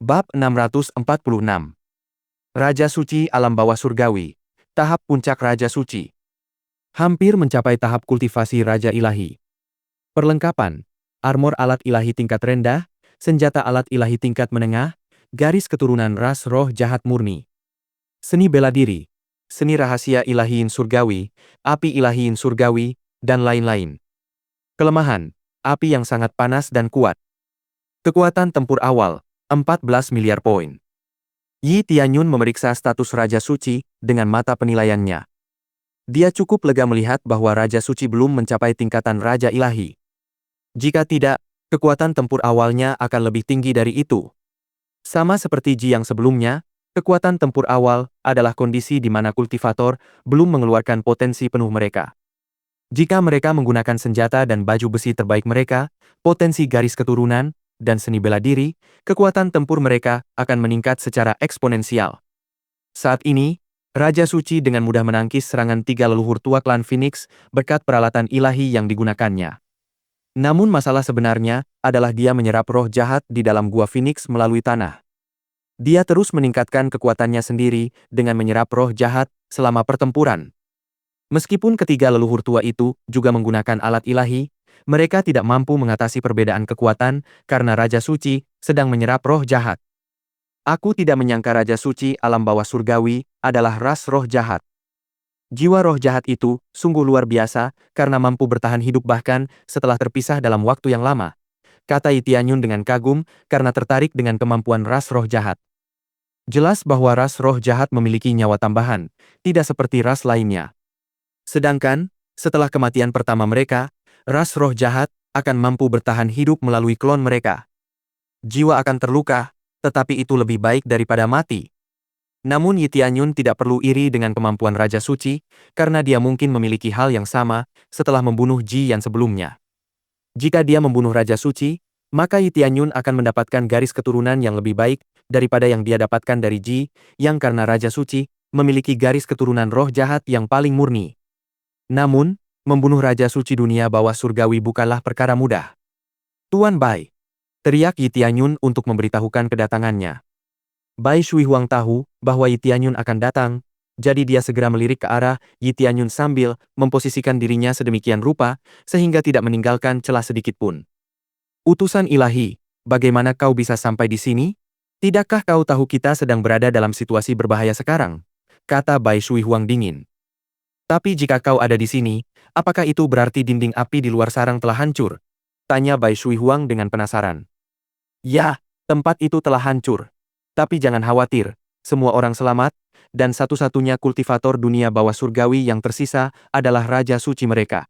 Bab 646. Raja Suci Alam Bawah Surgawi. Tahap Puncak Raja Suci. Hampir mencapai tahap kultivasi Raja Ilahi. Perlengkapan. Armor alat ilahi tingkat rendah, senjata alat ilahi tingkat menengah, garis keturunan ras roh jahat murni. Seni bela diri. Seni rahasia ilahiin surgawi, api ilahiin surgawi, dan lain-lain. Kelemahan. Api yang sangat panas dan kuat. Kekuatan tempur awal. 14 miliar poin. Yi Tianyun memeriksa status Raja Suci dengan mata penilaiannya. Dia cukup lega melihat bahwa Raja Suci belum mencapai tingkatan Raja Ilahi. Jika tidak, kekuatan tempur awalnya akan lebih tinggi dari itu. Sama seperti Ji yang sebelumnya, kekuatan tempur awal adalah kondisi di mana kultivator belum mengeluarkan potensi penuh mereka. Jika mereka menggunakan senjata dan baju besi terbaik mereka, potensi garis keturunan, dan seni bela diri, kekuatan tempur mereka akan meningkat secara eksponensial. Saat ini, Raja Suci dengan mudah menangkis serangan 3 leluhur tua klan Phoenix berkat peralatan ilahi yang digunakannya. Namun masalah sebenarnya adalah dia menyerap roh jahat di dalam gua Phoenix melalui tanah. Dia terus meningkatkan kekuatannya sendiri dengan menyerap roh jahat selama pertempuran. Meskipun ketiga leluhur tua itu juga menggunakan alat ilahi, mereka tidak mampu mengatasi perbedaan kekuatan karena Raja Suci sedang menyerap roh jahat. Aku tidak menyangka Raja Suci Alam Bawah Surgawi adalah ras roh jahat. Jiwa roh jahat itu sungguh luar biasa karena mampu bertahan hidup bahkan setelah terpisah dalam waktu yang lama, kata Yi Tianyun dengan kagum karena tertarik dengan kemampuan ras roh jahat. Jelas bahwa ras roh jahat memiliki nyawa tambahan, tidak seperti ras lainnya. Sedangkan, setelah kematian pertama mereka, ras roh jahat akan mampu bertahan hidup melalui klon mereka. Jiwa akan terluka, tetapi itu lebih baik daripada mati. Namun Yi Tianyun tidak perlu iri dengan kemampuan Raja Suci, karena dia mungkin memiliki hal yang sama setelah membunuh Ji Yan sebelumnya. Jika dia membunuh Raja Suci, maka Yi Tianyun akan mendapatkan garis keturunan yang lebih baik daripada yang dia dapatkan dari Ji Yang karena Raja Suci memiliki garis keturunan roh jahat yang paling murni. Namun, membunuh Raja Suci dunia bawah surgawi bukanlah perkara mudah. Tuan Bai, teriak Yi Tianyun untuk memberitahukan kedatangannya. Bai Shui Huang tahu bahwa Yi Tianyun akan datang, jadi dia segera melirik ke arah Yi Tianyun sambil memposisikan dirinya sedemikian rupa sehingga tidak meninggalkan celah sedikit pun. Utusan ilahi, bagaimana kau bisa sampai di sini? Tidakkah kau tahu kita sedang berada dalam situasi berbahaya sekarang? Kata Bai Shui Huang dingin. Tapi jika kau ada di sini, apakah itu berarti dinding api di luar sarang telah hancur? Tanya Bai Shui Huang dengan penasaran. Ya, tempat itu telah hancur. Tapi jangan khawatir, semua orang selamat, dan satu-satunya kultivator dunia bawah surgawi yang tersisa adalah Raja Suci mereka.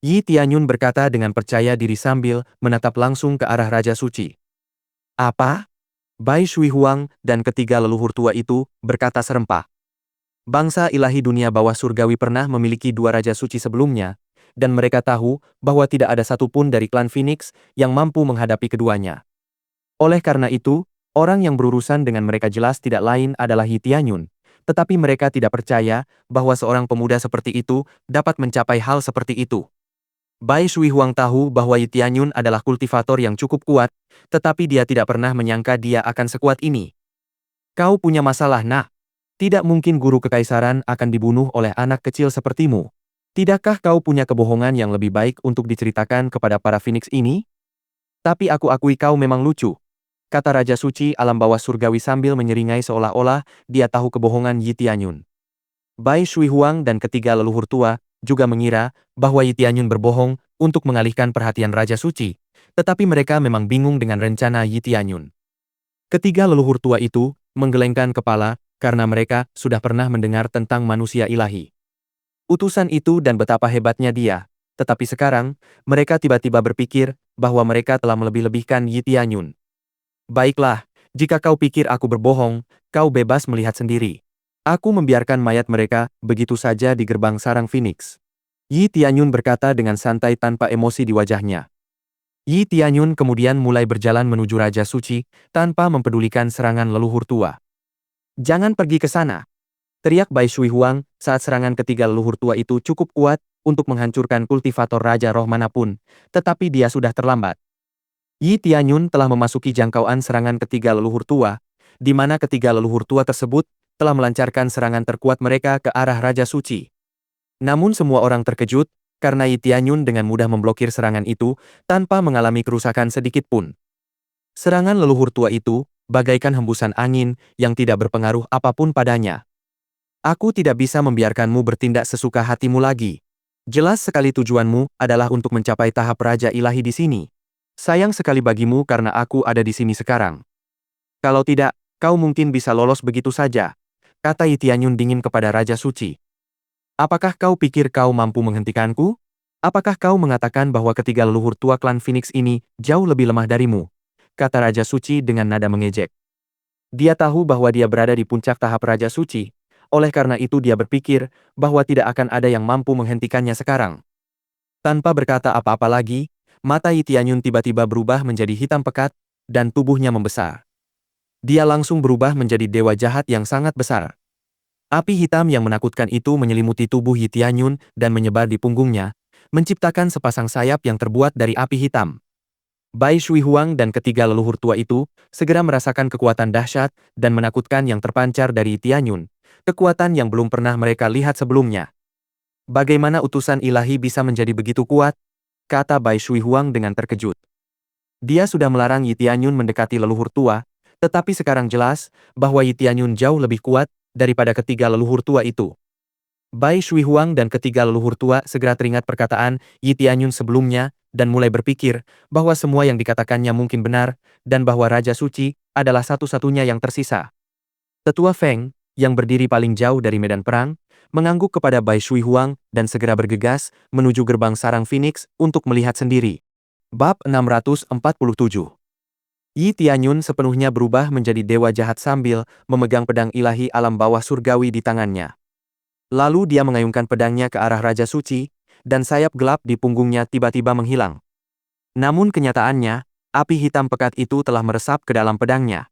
Yi Tianyun berkata dengan percaya diri sambil menatap langsung ke arah Raja Suci. Apa? Bai Shui Huang dan ketiga leluhur tua itu berkata serempak. Bangsa ilahi dunia bawah surgawi pernah memiliki 2 Raja Suci sebelumnya, dan mereka tahu bahwa tidak ada satupun dari klan Phoenix yang mampu menghadapi keduanya. Oleh karena itu, orang yang berurusan dengan mereka jelas tidak lain adalah Yi Tianyun, tetapi mereka tidak percaya bahwa seorang pemuda seperti itu dapat mencapai hal seperti itu. Bai Shui Huang tahu bahwa Yi Tianyun adalah kultivator yang cukup kuat, tetapi dia tidak pernah menyangka dia akan sekuat ini. Kau punya masalah, nak. Tidak mungkin guru kekaisaran akan dibunuh oleh anak kecil sepertimu. Tidakkah kau punya kebohongan yang lebih baik untuk diceritakan kepada para Phoenix ini? Tapi aku akui kau memang lucu, kata Raja Suci Alam Bawah Surgawi sambil menyeringai seolah-olah dia tahu kebohongan Yi Tianyun. Bai Shui Huang dan ketiga leluhur tua juga mengira bahwa Yi Tianyun berbohong untuk mengalihkan perhatian Raja Suci, tetapi mereka memang bingung dengan rencana Yi Tianyun. Ketiga leluhur tua itu menggelengkan kepala karena mereka sudah pernah mendengar tentang manusia ilahi. Utusan itu dan betapa hebatnya dia, tetapi sekarang, mereka tiba-tiba berpikir bahwa mereka telah melebih-lebihkan Yi Tianyun. Baiklah, jika kau pikir aku berbohong, kau bebas melihat sendiri. Aku membiarkan mayat mereka begitu saja di gerbang sarang Phoenix. Yi Tianyun berkata dengan santai tanpa emosi di wajahnya. Yi Tianyun kemudian mulai berjalan menuju Raja Suci tanpa mempedulikan serangan leluhur tua. Jangan pergi ke sana, teriak Bai Shui Huang saat serangan ketiga leluhur tua itu cukup kuat untuk menghancurkan kultivator Raja Roh manapun, tetapi dia sudah terlambat. Yi Tianyun telah memasuki jangkauan serangan ketiga leluhur tua, di mana ketiga leluhur tua tersebut telah melancarkan serangan terkuat mereka ke arah Raja Suci. Namun semua orang terkejut, karena Yi Tianyun dengan mudah memblokir serangan itu tanpa mengalami kerusakan sedikit pun. Serangan leluhur tua itu bagaikan hembusan angin yang tidak berpengaruh apapun padanya. Aku tidak bisa membiarkanmu bertindak sesuka hatimu lagi. Jelas sekali tujuanmu adalah untuk mencapai tahap Raja Ilahi di sini. Sayang sekali bagimu karena aku ada di sini sekarang. Kalau tidak, kau mungkin bisa lolos begitu saja, kata Yi Tianyun dingin kepada Raja Suci. Apakah kau pikir kau mampu menghentikanku? Apakah kau mengatakan bahwa ketiga leluhur tua klan Phoenix ini jauh lebih lemah darimu? Kata Raja Suci dengan nada mengejek. Dia tahu bahwa dia berada di puncak tahap Raja Suci, oleh karena itu dia berpikir bahwa tidak akan ada yang mampu menghentikannya sekarang. Tanpa berkata apa-apa lagi, mata Yi Tianyun tiba-tiba berubah menjadi hitam pekat, dan tubuhnya membesar. Dia langsung berubah menjadi dewa jahat yang sangat besar. Api hitam yang menakutkan itu menyelimuti tubuh Yi Tianyun dan menyebar di punggungnya, menciptakan sepasang sayap yang terbuat dari api hitam. Bai Shui Huang dan ketiga leluhur tua itu segera merasakan kekuatan dahsyat dan menakutkan yang terpancar dari Yi Tianyun, kekuatan yang belum pernah mereka lihat sebelumnya. Bagaimana utusan ilahi bisa menjadi begitu kuat? Kata Bai Shui Huang dengan terkejut. Dia sudah melarang Yi Tianyun mendekati leluhur tua, tetapi sekarang jelas bahwa Yi Tianyun jauh lebih kuat daripada ketiga leluhur tua itu. Bai Shui Huang dan ketiga leluhur tua segera teringat perkataan Yi Tianyun sebelumnya dan mulai berpikir bahwa semua yang dikatakannya mungkin benar dan bahwa Raja Suci adalah satu-satunya yang tersisa. Tetua Feng, yang berdiri paling jauh dari medan perang, mengangguk kepada Bai Shui Huang dan segera bergegas menuju gerbang sarang Phoenix untuk melihat sendiri. Bab 647. Yi Tianyun sepenuhnya berubah menjadi dewa jahat sambil memegang pedang ilahi alam bawah surgawi di tangannya. Lalu dia mengayunkan pedangnya ke arah Raja Suci, dan sayap gelap di punggungnya tiba-tiba menghilang. Namun kenyataannya, api hitam pekat itu telah meresap ke dalam pedangnya.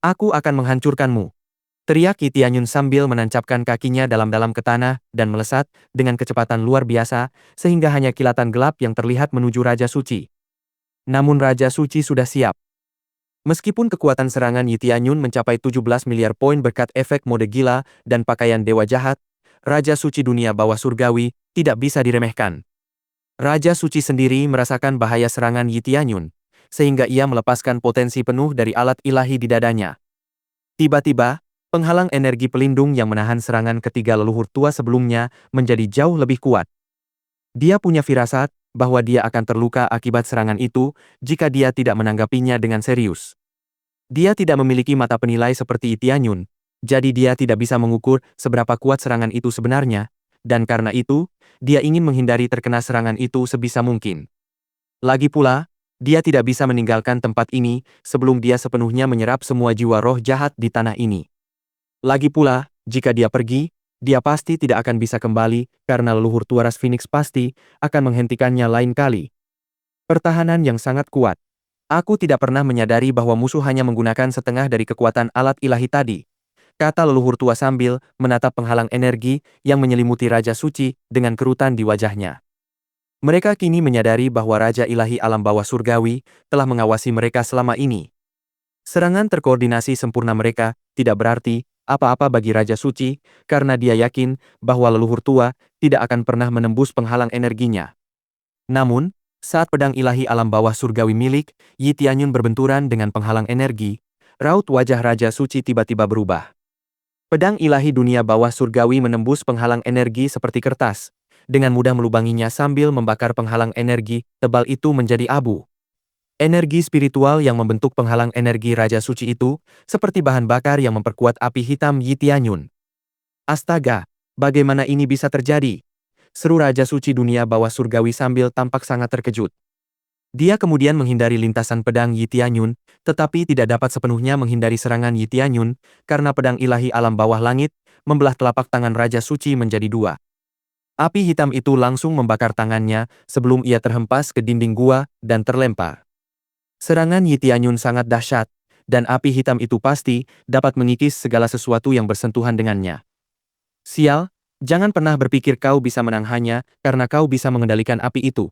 Aku akan menghancurkanmu, teriak Yi Tianyun sambil menancapkan kakinya dalam-dalam ke tanah dan melesat dengan kecepatan luar biasa, sehingga hanya kilatan gelap yang terlihat menuju Raja Suci. Namun Raja Suci sudah siap. Meskipun kekuatan serangan Yi Tianyun mencapai 17 miliar poin berkat efek mode gila dan pakaian dewa jahat, Raja Suci dunia bawah surgawi tidak bisa diremehkan. Raja Suci sendiri merasakan bahaya serangan Yi Tianyun, sehingga ia melepaskan potensi penuh dari alat ilahi di dadanya. Tiba-tiba, penghalang energi pelindung yang menahan serangan ketiga leluhur tua sebelumnya menjadi jauh lebih kuat. Dia punya firasat bahwa dia akan terluka akibat serangan itu jika dia tidak menanggapinya dengan serius. Dia tidak memiliki mata penilai seperti Yi Tianyun, jadi dia tidak bisa mengukur seberapa kuat serangan itu sebenarnya, dan karena itu, dia ingin menghindari terkena serangan itu sebisa mungkin. Lagi pula, dia tidak bisa meninggalkan tempat ini sebelum dia sepenuhnya menyerap semua jiwa roh jahat di tanah ini. Lagi pula, jika dia pergi, dia pasti tidak akan bisa kembali karena leluhur tua ras Phoenix pasti akan menghentikannya lain kali. Pertahanan yang sangat kuat. Aku tidak pernah menyadari bahwa musuh hanya menggunakan setengah dari kekuatan alat ilahi tadi, kata leluhur tua sambil menatap penghalang energi yang menyelimuti Raja Suci dengan kerutan di wajahnya. Mereka kini menyadari bahwa Raja Ilahi alam bawah surgawi telah mengawasi mereka selama ini. Serangan terkoordinasi sempurna mereka tidak berarti apa-apa bagi Raja Suci, karena dia yakin bahwa leluhur tua tidak akan pernah menembus penghalang energinya. Namun, saat pedang ilahi alam bawah surgawi milik Yi Tianyun berbenturan dengan penghalang energi, raut wajah Raja Suci tiba-tiba berubah. Pedang ilahi dunia bawah surgawi menembus penghalang energi seperti kertas, dengan mudah melubanginya sambil membakar penghalang energi tebal itu menjadi abu. Energi spiritual yang membentuk penghalang energi Raja Suci itu, seperti bahan bakar yang memperkuat api hitam Yi Tianyun. Astaga, bagaimana ini bisa terjadi? Seru Raja Suci dunia bawah surgawi sambil tampak sangat terkejut. Dia kemudian menghindari lintasan pedang Yi Tianyun, tetapi tidak dapat sepenuhnya menghindari serangan Yi Tianyun, karena pedang ilahi alam bawah langit, membelah telapak tangan Raja Suci menjadi dua. Api hitam itu langsung membakar tangannya sebelum ia terhempas ke dinding gua dan terlempar. Serangan Yi Tianyun sangat dahsyat, dan api hitam itu pasti dapat mengikis segala sesuatu yang bersentuhan dengannya. Sial, jangan pernah berpikir kau bisa menang hanya karena kau bisa mengendalikan api itu,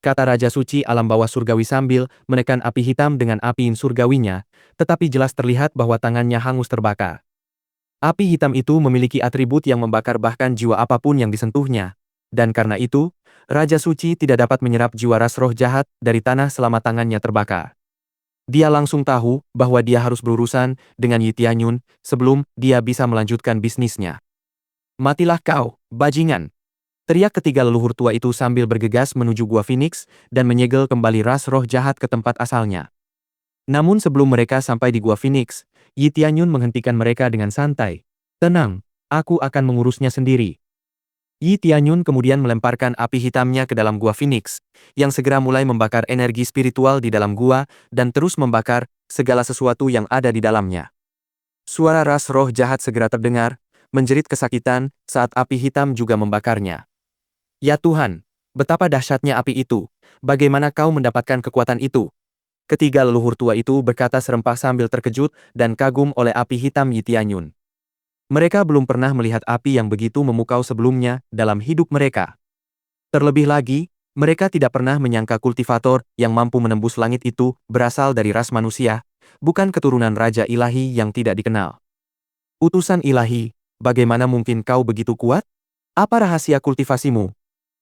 kata Raja Suci Alam Bawah Surgawi sambil menekan api hitam dengan api surgawinya, tetapi jelas terlihat bahwa tangannya hangus terbakar. Api hitam itu memiliki atribut yang membakar bahkan jiwa apapun yang disentuhnya. Dan karena itu, Raja Suci tidak dapat menyerap jiwa ras roh jahat dari tanah selama tangannya terbakar. Dia langsung tahu bahwa dia harus berurusan dengan Yi Tianyun sebelum dia bisa melanjutkan bisnisnya. Matilah kau, bajingan! Teriak ketiga leluhur tua itu sambil bergegas menuju Gua Phoenix dan menyegel kembali ras roh jahat ke tempat asalnya. Namun sebelum mereka sampai di Gua Phoenix, Yi Tianyun menghentikan mereka dengan santai. Tenang, aku akan mengurusnya sendiri. Yi Tianyun kemudian melemparkan api hitamnya ke dalam Gua Phoenix, yang segera mulai membakar energi spiritual di dalam gua dan terus membakar segala sesuatu yang ada di dalamnya. Suara ras roh jahat segera terdengar, menjerit kesakitan saat api hitam juga membakarnya. Ya Tuhan, betapa dahsyatnya api itu, bagaimana kau mendapatkan kekuatan itu? Ketiga leluhur tua itu berkata serempak sambil terkejut dan kagum oleh api hitam Yi Tianyun. Mereka belum pernah melihat api yang begitu memukau sebelumnya dalam hidup mereka. Terlebih lagi, mereka tidak pernah menyangka kultivator yang mampu menembus langit itu berasal dari ras manusia, bukan keturunan Raja Ilahi yang tidak dikenal. Utusan Ilahi, bagaimana mungkin kau begitu kuat? Apa rahasia kultivasimu?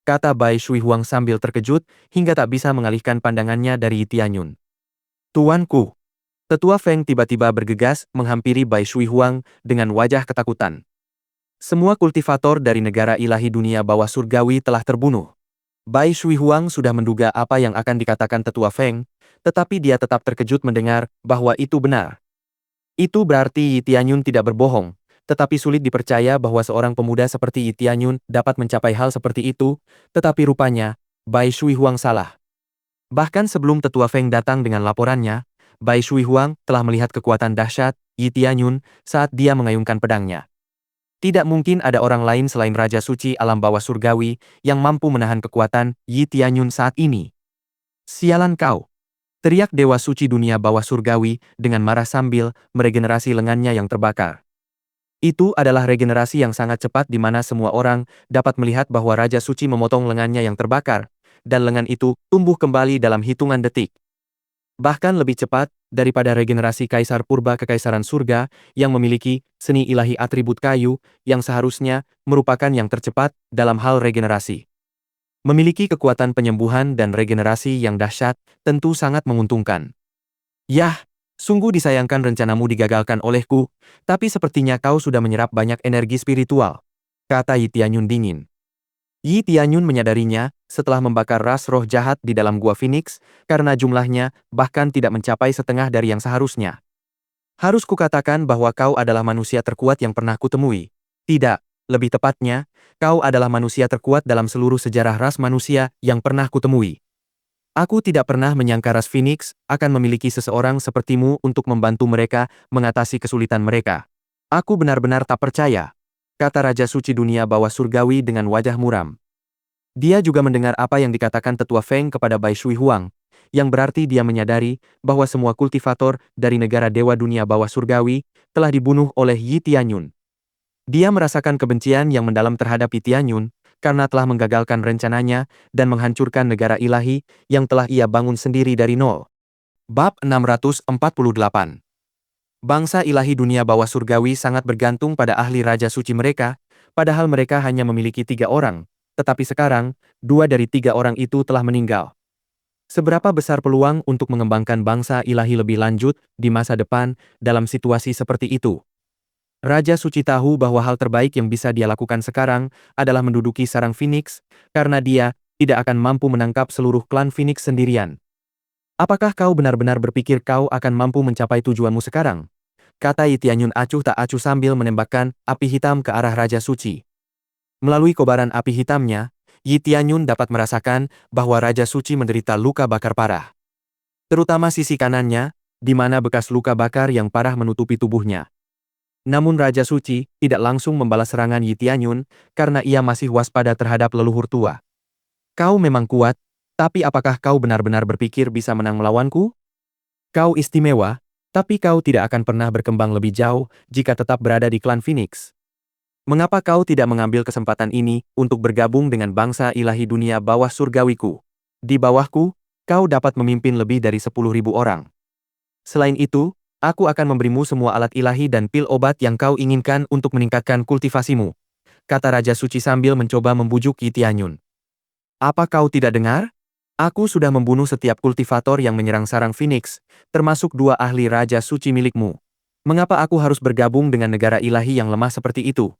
Kata Bai Shui Huang sambil terkejut hingga tak bisa mengalihkan pandangannya dari Yi Tianyun. Tuanku. Tetua Feng tiba-tiba bergegas menghampiri Bai Shui Huang dengan wajah ketakutan. Semua kultivator dari negara ilahi dunia bawah surgawi telah terbunuh. Bai Shui Huang sudah menduga apa yang akan dikatakan Tetua Feng, tetapi dia tetap terkejut mendengar bahwa itu benar. Itu berarti Yi Tianyun tidak berbohong, tetapi sulit dipercaya bahwa seorang pemuda seperti Yi Tianyun dapat mencapai hal seperti itu, tetapi rupanya, Bai Shui Huang salah. Bahkan sebelum Tetua Feng datang dengan laporannya, Bai Shui Huang telah melihat kekuatan dahsyat Yi Tianyun saat dia mengayunkan pedangnya. Tidak mungkin ada orang lain selain Raja Suci Alam Bawah Surgawi yang mampu menahan kekuatan Yi Tianyun saat ini. Sialan kau! Teriak Dewa Suci Dunia Bawah Surgawi dengan marah sambil meregenerasi lengannya yang terbakar. Itu adalah regenerasi yang sangat cepat di mana semua orang dapat melihat bahwa Raja Suci memotong lengannya yang terbakar, dan lengan itu tumbuh kembali dalam hitungan detik. Bahkan lebih cepat daripada regenerasi Kaisar Purba Kekaisaran Surga yang memiliki seni ilahi atribut kayu yang seharusnya merupakan yang tercepat dalam hal regenerasi. Memiliki kekuatan penyembuhan dan regenerasi yang dahsyat tentu sangat menguntungkan. Yah, sungguh disayangkan rencanamu digagalkan olehku, tapi sepertinya kau sudah menyerap banyak energi spiritual, kata Yi Tianyun dingin. Yi Tianyun menyadarinya setelah membakar ras roh jahat di dalam Gua Phoenix karena jumlahnya bahkan tidak mencapai setengah dari yang seharusnya. Harus kukatakan bahwa kau adalah manusia terkuat yang pernah kutemui. Tidak, lebih tepatnya, kau adalah manusia terkuat dalam seluruh sejarah ras manusia yang pernah kutemui. Aku tidak pernah menyangka ras Phoenix akan memiliki seseorang sepertimu untuk membantu mereka mengatasi kesulitan mereka. Aku benar-benar tak percaya, kata Raja Suci Dunia Bawah Surgawi dengan wajah muram. Dia juga mendengar apa yang dikatakan Tetua Feng kepada Bai Shui Huang, yang berarti dia menyadari bahwa semua kultivator dari negara Dewa Dunia Bawah Surgawi telah dibunuh oleh Yi Tianyun. Dia merasakan kebencian yang mendalam terhadap Yi Tianyun karena telah menggagalkan rencananya dan menghancurkan negara ilahi yang telah ia bangun sendiri dari nol. Bab 648. Bangsa ilahi dunia bawah surgawi sangat bergantung pada ahli Raja Suci mereka, padahal mereka hanya memiliki 3 orang, tetapi sekarang, 2 dari 3 orang itu telah meninggal. Seberapa besar peluang untuk mengembangkan bangsa ilahi lebih lanjut di masa depan dalam situasi seperti itu? Raja Suci tahu bahwa hal terbaik yang bisa dia lakukan sekarang adalah menduduki sarang Phoenix, karena dia tidak akan mampu menangkap seluruh klan Phoenix sendirian. Apakah kau benar-benar berpikir kau akan mampu mencapai tujuanmu sekarang? Kata Yi Tianyun acuh tak acuh sambil menembakkan api hitam ke arah Raja Suci. Melalui kobaran api hitamnya, Yi Tianyun dapat merasakan bahwa Raja Suci menderita luka bakar parah. Terutama sisi kanannya, di mana bekas luka bakar yang parah menutupi tubuhnya. Namun Raja Suci tidak langsung membalas serangan Yi Tianyun karena ia masih waspada terhadap leluhur tua. Kau memang kuat, tapi apakah kau benar-benar berpikir bisa menang melawanku? Kau istimewa, tapi kau tidak akan pernah berkembang lebih jauh jika tetap berada di klan Phoenix. Mengapa kau tidak mengambil kesempatan ini untuk bergabung dengan bangsa ilahi dunia bawah surgawiku? Di bawahku, kau dapat memimpin lebih dari 10.000 orang. Selain itu, aku akan memberimu semua alat ilahi dan pil obat yang kau inginkan untuk meningkatkan kultivasimu, kata Raja Suci sambil mencoba membujuk Yi Tianyun. Apa kau tidak dengar? Aku sudah membunuh setiap kultivator yang menyerang sarang Phoenix, termasuk 2 ahli Raja Suci milikmu. Mengapa aku harus bergabung dengan negara ilahi yang lemah seperti itu?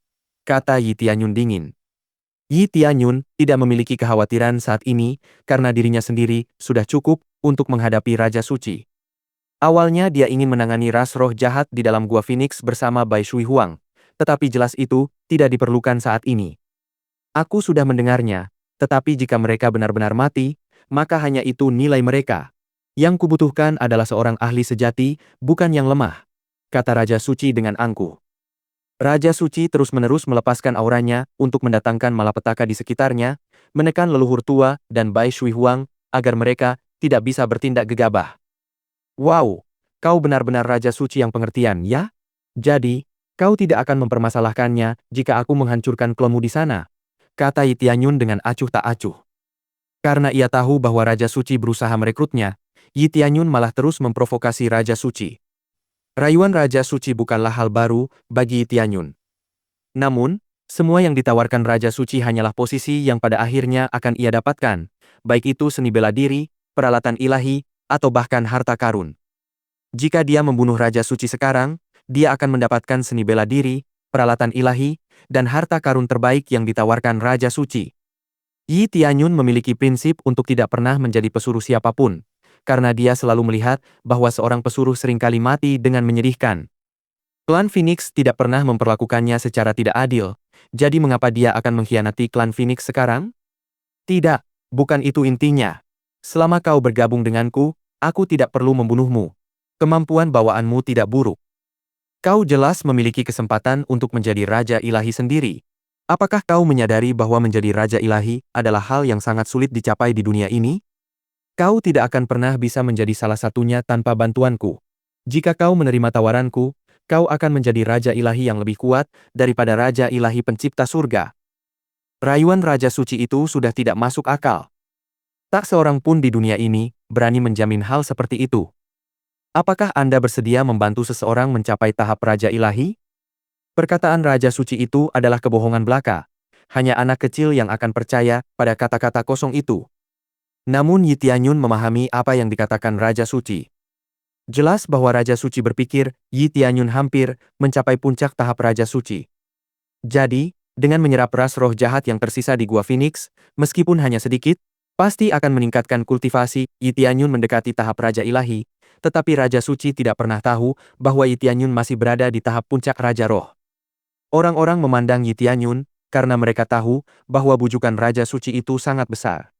Kata Yi Tianyun dingin. Yi Tianyun tidak memiliki kekhawatiran saat ini karena dirinya sendiri sudah cukup untuk menghadapi Raja Suci. Awalnya dia ingin menangani ras roh jahat di dalam Gua Phoenix bersama Bai Shui Huang, tetapi jelas itu tidak diperlukan saat ini. Aku sudah mendengarnya, tetapi jika mereka benar-benar mati, maka hanya itu nilai mereka. Yang kubutuhkan adalah seorang ahli sejati, bukan yang lemah, kata Raja Suci dengan angkuh. Raja Suci terus-menerus melepaskan auranya untuk mendatangkan malapetaka di sekitarnya, menekan leluhur tua dan Bai Shui Huang agar mereka tidak bisa bertindak gegabah. Wow, kau benar-benar Raja Suci yang pengertian, ya? Jadi, kau tidak akan mempermasalahkannya jika aku menghancurkan klonmu di sana, kata Yi Tianyun dengan acuh tak acuh. Karena ia tahu bahwa Raja Suci berusaha merekrutnya, Yi Tianyun malah terus memprovokasi Raja Suci. Rayuan Raja Suci bukanlah hal baru bagi Yi Tianyun. Namun, semua yang ditawarkan Raja Suci hanyalah posisi yang pada akhirnya akan ia dapatkan, baik itu seni bela diri, peralatan ilahi, atau bahkan harta karun. Jika dia membunuh Raja Suci sekarang, dia akan mendapatkan seni bela diri, peralatan ilahi, dan harta karun terbaik yang ditawarkan Raja Suci. Yi Tianyun memiliki prinsip untuk tidak pernah menjadi pesuruh siapapun, karena dia selalu melihat bahwa seorang pesuruh seringkali mati dengan menyedihkan. Klan Phoenix tidak pernah memperlakukannya secara tidak adil, jadi mengapa dia akan mengkhianati klan Phoenix sekarang? Tidak, bukan itu intinya. Selama kau bergabung denganku, aku tidak perlu membunuhmu. Kemampuan bawaanmu tidak buruk. Kau jelas memiliki kesempatan untuk menjadi Raja Ilahi sendiri. Apakah kau menyadari bahwa menjadi Raja Ilahi adalah hal yang sangat sulit dicapai di dunia ini? Kau tidak akan pernah bisa menjadi salah satunya tanpa bantuanku. Jika kau menerima tawaranku, kau akan menjadi Raja Ilahi yang lebih kuat daripada Raja Ilahi pencipta surga. Rayuan Raja Suci itu sudah tidak masuk akal. Tak seorang pun di dunia ini berani menjamin hal seperti itu. Apakah Anda bersedia membantu seseorang mencapai tahap Raja Ilahi? Perkataan Raja Suci itu adalah kebohongan belaka. Hanya anak kecil yang akan percaya pada kata-kata kosong itu. Namun Yi Tianyun memahami apa yang dikatakan Raja Suci. Jelas bahwa Raja Suci berpikir Yi Tianyun hampir mencapai puncak tahap Raja Suci. Jadi, dengan menyerap ras roh jahat yang tersisa di Gua Phoenix, meskipun hanya sedikit, pasti akan meningkatkan kultivasi. Yi Tianyun mendekati tahap Raja Ilahi, tetapi Raja Suci tidak pernah tahu bahwa Yi Tianyun masih berada di tahap puncak Raja Roh. Orang-orang memandang Yi Tianyun karena mereka tahu bahwa bujukan Raja Suci itu sangat besar.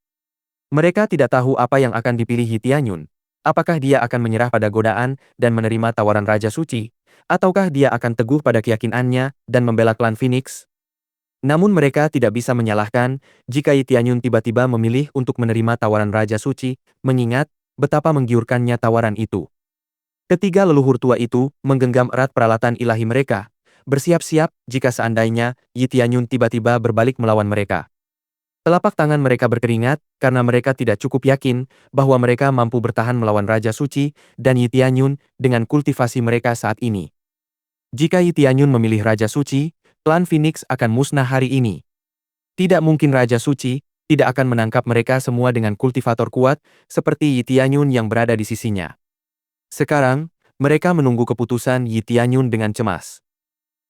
Mereka tidak tahu apa yang akan dipilih Yi Tianyun. Apakah dia akan menyerah pada godaan dan menerima tawaran Raja Suci, ataukah dia akan teguh pada keyakinannya dan membela klan Phoenix? Namun mereka tidak bisa menyalahkan jika Yi Tianyun tiba-tiba memilih untuk menerima tawaran Raja Suci, mengingat betapa menggiurkannya tawaran itu. Ketiga leluhur tua itu menggenggam erat peralatan ilahi mereka, bersiap-siap jika seandainya Yi Tianyun tiba-tiba berbalik melawan mereka. Telapak tangan mereka berkeringat karena mereka tidak cukup yakin bahwa mereka mampu bertahan melawan Raja Suci dan Yi Tianyun dengan kultivasi mereka saat ini. Jika Yi Tianyun memilih Raja Suci, klan Phoenix akan musnah hari ini. Tidak mungkin Raja Suci tidak akan menangkap mereka semua dengan kultivator kuat seperti Yi Tianyun yang berada di sisinya. Sekarang, mereka menunggu keputusan Yi Tianyun dengan cemas.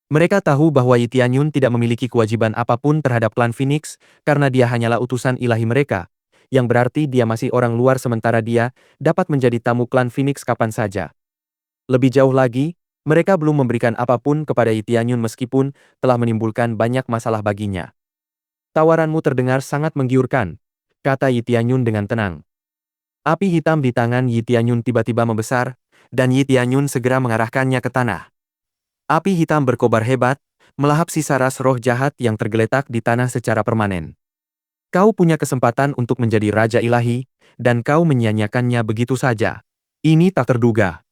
Mereka tahu bahwa Yi Tianyun tidak memiliki kewajiban apapun terhadap klan Phoenix karena dia hanyalah utusan ilahi mereka, yang berarti dia masih orang luar sementara dia dapat menjadi tamu klan Phoenix kapan saja. Lebih jauh lagi, mereka belum memberikan apapun kepada Yi Tianyun meskipun telah menimbulkan banyak masalah baginya. Tawaranmu terdengar sangat menggiurkan, kata Yi Tianyun dengan tenang. Api hitam di tangan Yi Tianyun tiba-tiba membesar, dan Yi Tianyun segera mengarahkannya ke tanah. Api hitam berkobar hebat, melahap sisa ras roh jahat yang tergeletak di tanah secara permanen. Kau punya kesempatan untuk menjadi Raja Ilahi, dan kau menyia-nyiakannya begitu saja. Ini tak terduga.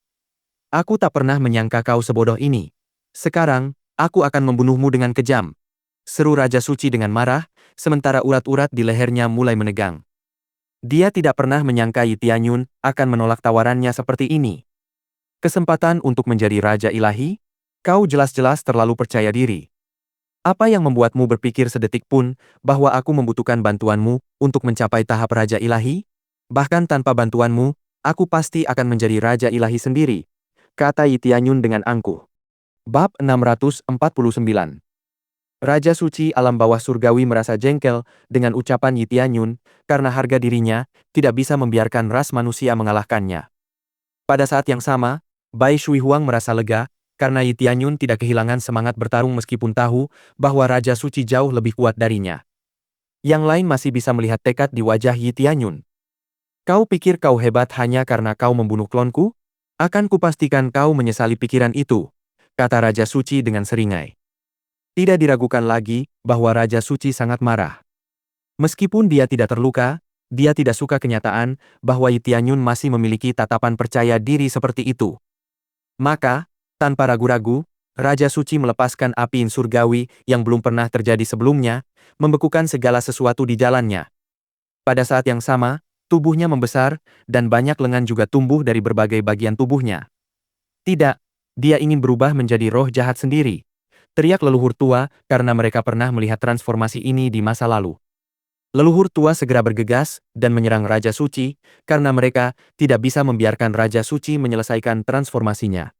Aku tak pernah menyangka kau sebodoh ini. Sekarang, aku akan membunuhmu dengan kejam. Seru Raja Suci dengan marah, sementara urat-urat di lehernya mulai menegang. Dia tidak pernah menyangka Yi Tianyun akan menolak tawarannya seperti ini. Kesempatan untuk menjadi Raja Ilahi? Kau jelas-jelas terlalu percaya diri. Apa yang membuatmu berpikir sedetik pun bahwa aku membutuhkan bantuanmu untuk mencapai tahap Raja Ilahi? Bahkan tanpa bantuanmu, aku pasti akan menjadi Raja Ilahi sendiri, kata Yi Tianyun dengan angkuh. Bab 649. Raja Suci Alam Bawah Surgawi merasa jengkel dengan ucapan Yi Tianyun karena harga dirinya tidak bisa membiarkan ras manusia mengalahkannya. Pada saat yang sama, Bai Shui Huang merasa lega karena Yi Tianyun tidak kehilangan semangat bertarung meskipun tahu bahwa Raja Suci jauh lebih kuat darinya. Yang lain masih bisa melihat tekad di wajah Yi Tianyun. Kau pikir kau hebat hanya karena kau membunuh klonku? Akan kupastikan kau menyesali pikiran itu, kata Raja Suci dengan seringai. Tidak diragukan lagi bahwa Raja Suci sangat marah. Meskipun dia tidak terluka, dia tidak suka kenyataan bahwa Yi Tianyun masih memiliki tatapan percaya diri seperti itu. Maka, tanpa ragu-ragu, Raja Suci melepaskan api surgawi yang belum pernah terjadi sebelumnya, membekukan segala sesuatu di jalannya. Pada saat yang sama, tubuhnya membesar, dan banyak lengan juga tumbuh dari berbagai bagian tubuhnya. Tidak, dia ingin berubah menjadi roh jahat sendiri. Teriak leluhur tua karena mereka pernah melihat transformasi ini di masa lalu. Leluhur tua segera bergegas dan menyerang Raja Suci karena mereka tidak bisa membiarkan Raja Suci menyelesaikan transformasinya.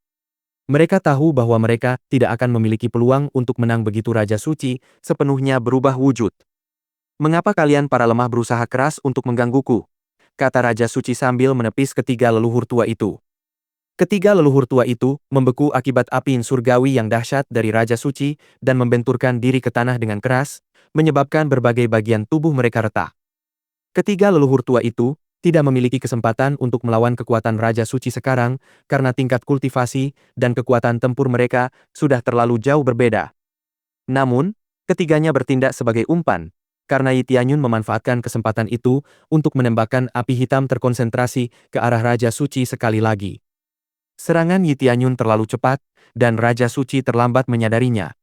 Mereka tahu bahwa mereka tidak akan memiliki peluang untuk menang begitu Raja Suci sepenuhnya berubah wujud. Mengapa kalian para lemah berusaha keras untuk menggangguku? Kata Raja Suci sambil menepis ketiga leluhur tua itu. Ketiga leluhur tua itu membeku akibat api surgawi yang dahsyat dari Raja Suci dan membenturkan diri ke tanah dengan keras, menyebabkan berbagai bagian tubuh mereka retak. Ketiga leluhur tua itu tidak memiliki kesempatan untuk melawan kekuatan Raja Suci sekarang karena tingkat kultivasi dan kekuatan tempur mereka sudah terlalu jauh berbeda. Namun, ketiganya bertindak sebagai umpan, karena Yi Tianyun memanfaatkan kesempatan itu untuk menembakkan api hitam terkonsentrasi ke arah Raja Suci sekali lagi. Serangan Yi Tianyun terlalu cepat, dan Raja Suci terlambat menyadarinya.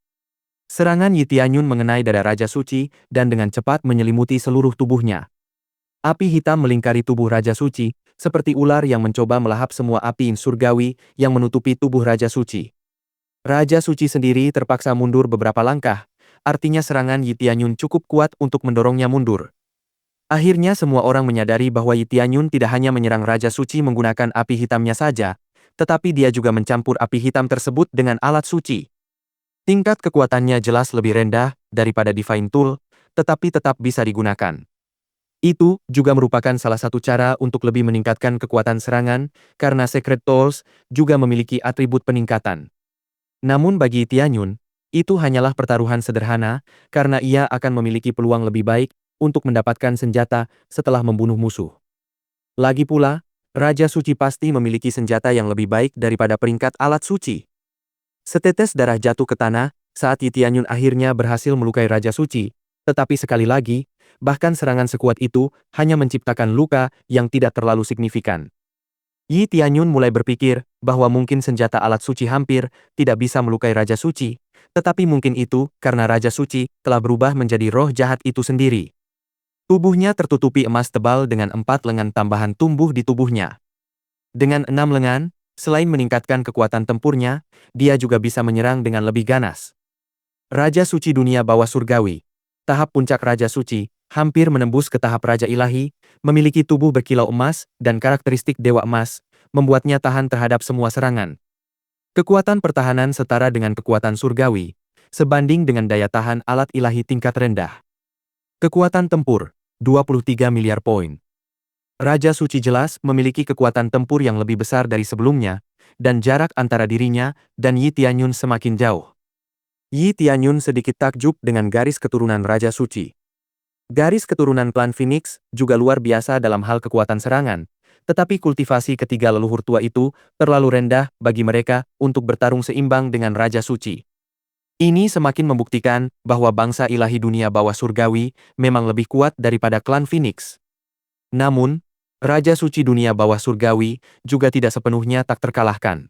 Serangan Yi Tianyun mengenai dada Raja Suci dan dengan cepat menyelimuti seluruh tubuhnya. Api hitam melingkari tubuh Raja Suci, seperti ular yang mencoba melahap semua api surgawi yang menutupi tubuh Raja Suci. Raja Suci sendiri terpaksa mundur beberapa langkah, artinya serangan Yi Tianyun cukup kuat untuk mendorongnya mundur. Akhirnya semua orang menyadari bahwa Yi Tianyun tidak hanya menyerang Raja Suci menggunakan api hitamnya saja, tetapi dia juga mencampur api hitam tersebut dengan alat suci. Tingkat kekuatannya jelas lebih rendah daripada Divine Tool, tetapi tetap bisa digunakan. Itu juga merupakan salah satu cara untuk lebih meningkatkan kekuatan serangan, karena Secret Tools juga memiliki atribut peningkatan. Namun bagi Tianyun, itu hanyalah pertaruhan sederhana, karena ia akan memiliki peluang lebih baik untuk mendapatkan senjata setelah membunuh musuh. Lagi pula, Raja Suci pasti memiliki senjata yang lebih baik daripada peringkat alat suci. Setetes darah jatuh ke tanah saat Yi Tianyun akhirnya berhasil melukai Raja Suci, tetapi sekali lagi, bahkan serangan sekuat itu hanya menciptakan luka yang tidak terlalu signifikan. Yi Tianyun mulai berpikir bahwa mungkin senjata alat suci hampir tidak bisa melukai Raja Suci, tetapi mungkin itu karena Raja Suci telah berubah menjadi roh jahat itu sendiri. Tubuhnya tertutupi emas tebal dengan 4 lengan tambahan tumbuh di tubuhnya. Dengan 6 lengan, selain meningkatkan kekuatan tempurnya, dia juga bisa menyerang dengan lebih ganas. Raja Suci Dunia Bawah Surgawi, tahap puncak Raja Suci, hampir menembus ke tahap Raja Ilahi, memiliki tubuh berkilau emas dan karakteristik Dewa Emas, membuatnya tahan terhadap semua serangan. Kekuatan pertahanan setara dengan kekuatan surgawi, sebanding dengan daya tahan alat ilahi tingkat rendah. Kekuatan tempur, 23 miliar poin. Raja Suci jelas memiliki kekuatan tempur yang lebih besar dari sebelumnya, dan jarak antara dirinya dan Yi Tianyun semakin jauh. Yi Tianyun sedikit takjub dengan garis keturunan Raja Suci. Garis keturunan klan Phoenix juga luar biasa dalam hal kekuatan serangan, tetapi kultivasi ketiga leluhur tua itu terlalu rendah bagi mereka untuk bertarung seimbang dengan Raja Suci. Ini semakin membuktikan bahwa bangsa ilahi dunia bawah surgawi memang lebih kuat daripada klan Phoenix. Namun, Raja Suci dunia bawah surgawi juga tidak sepenuhnya tak terkalahkan.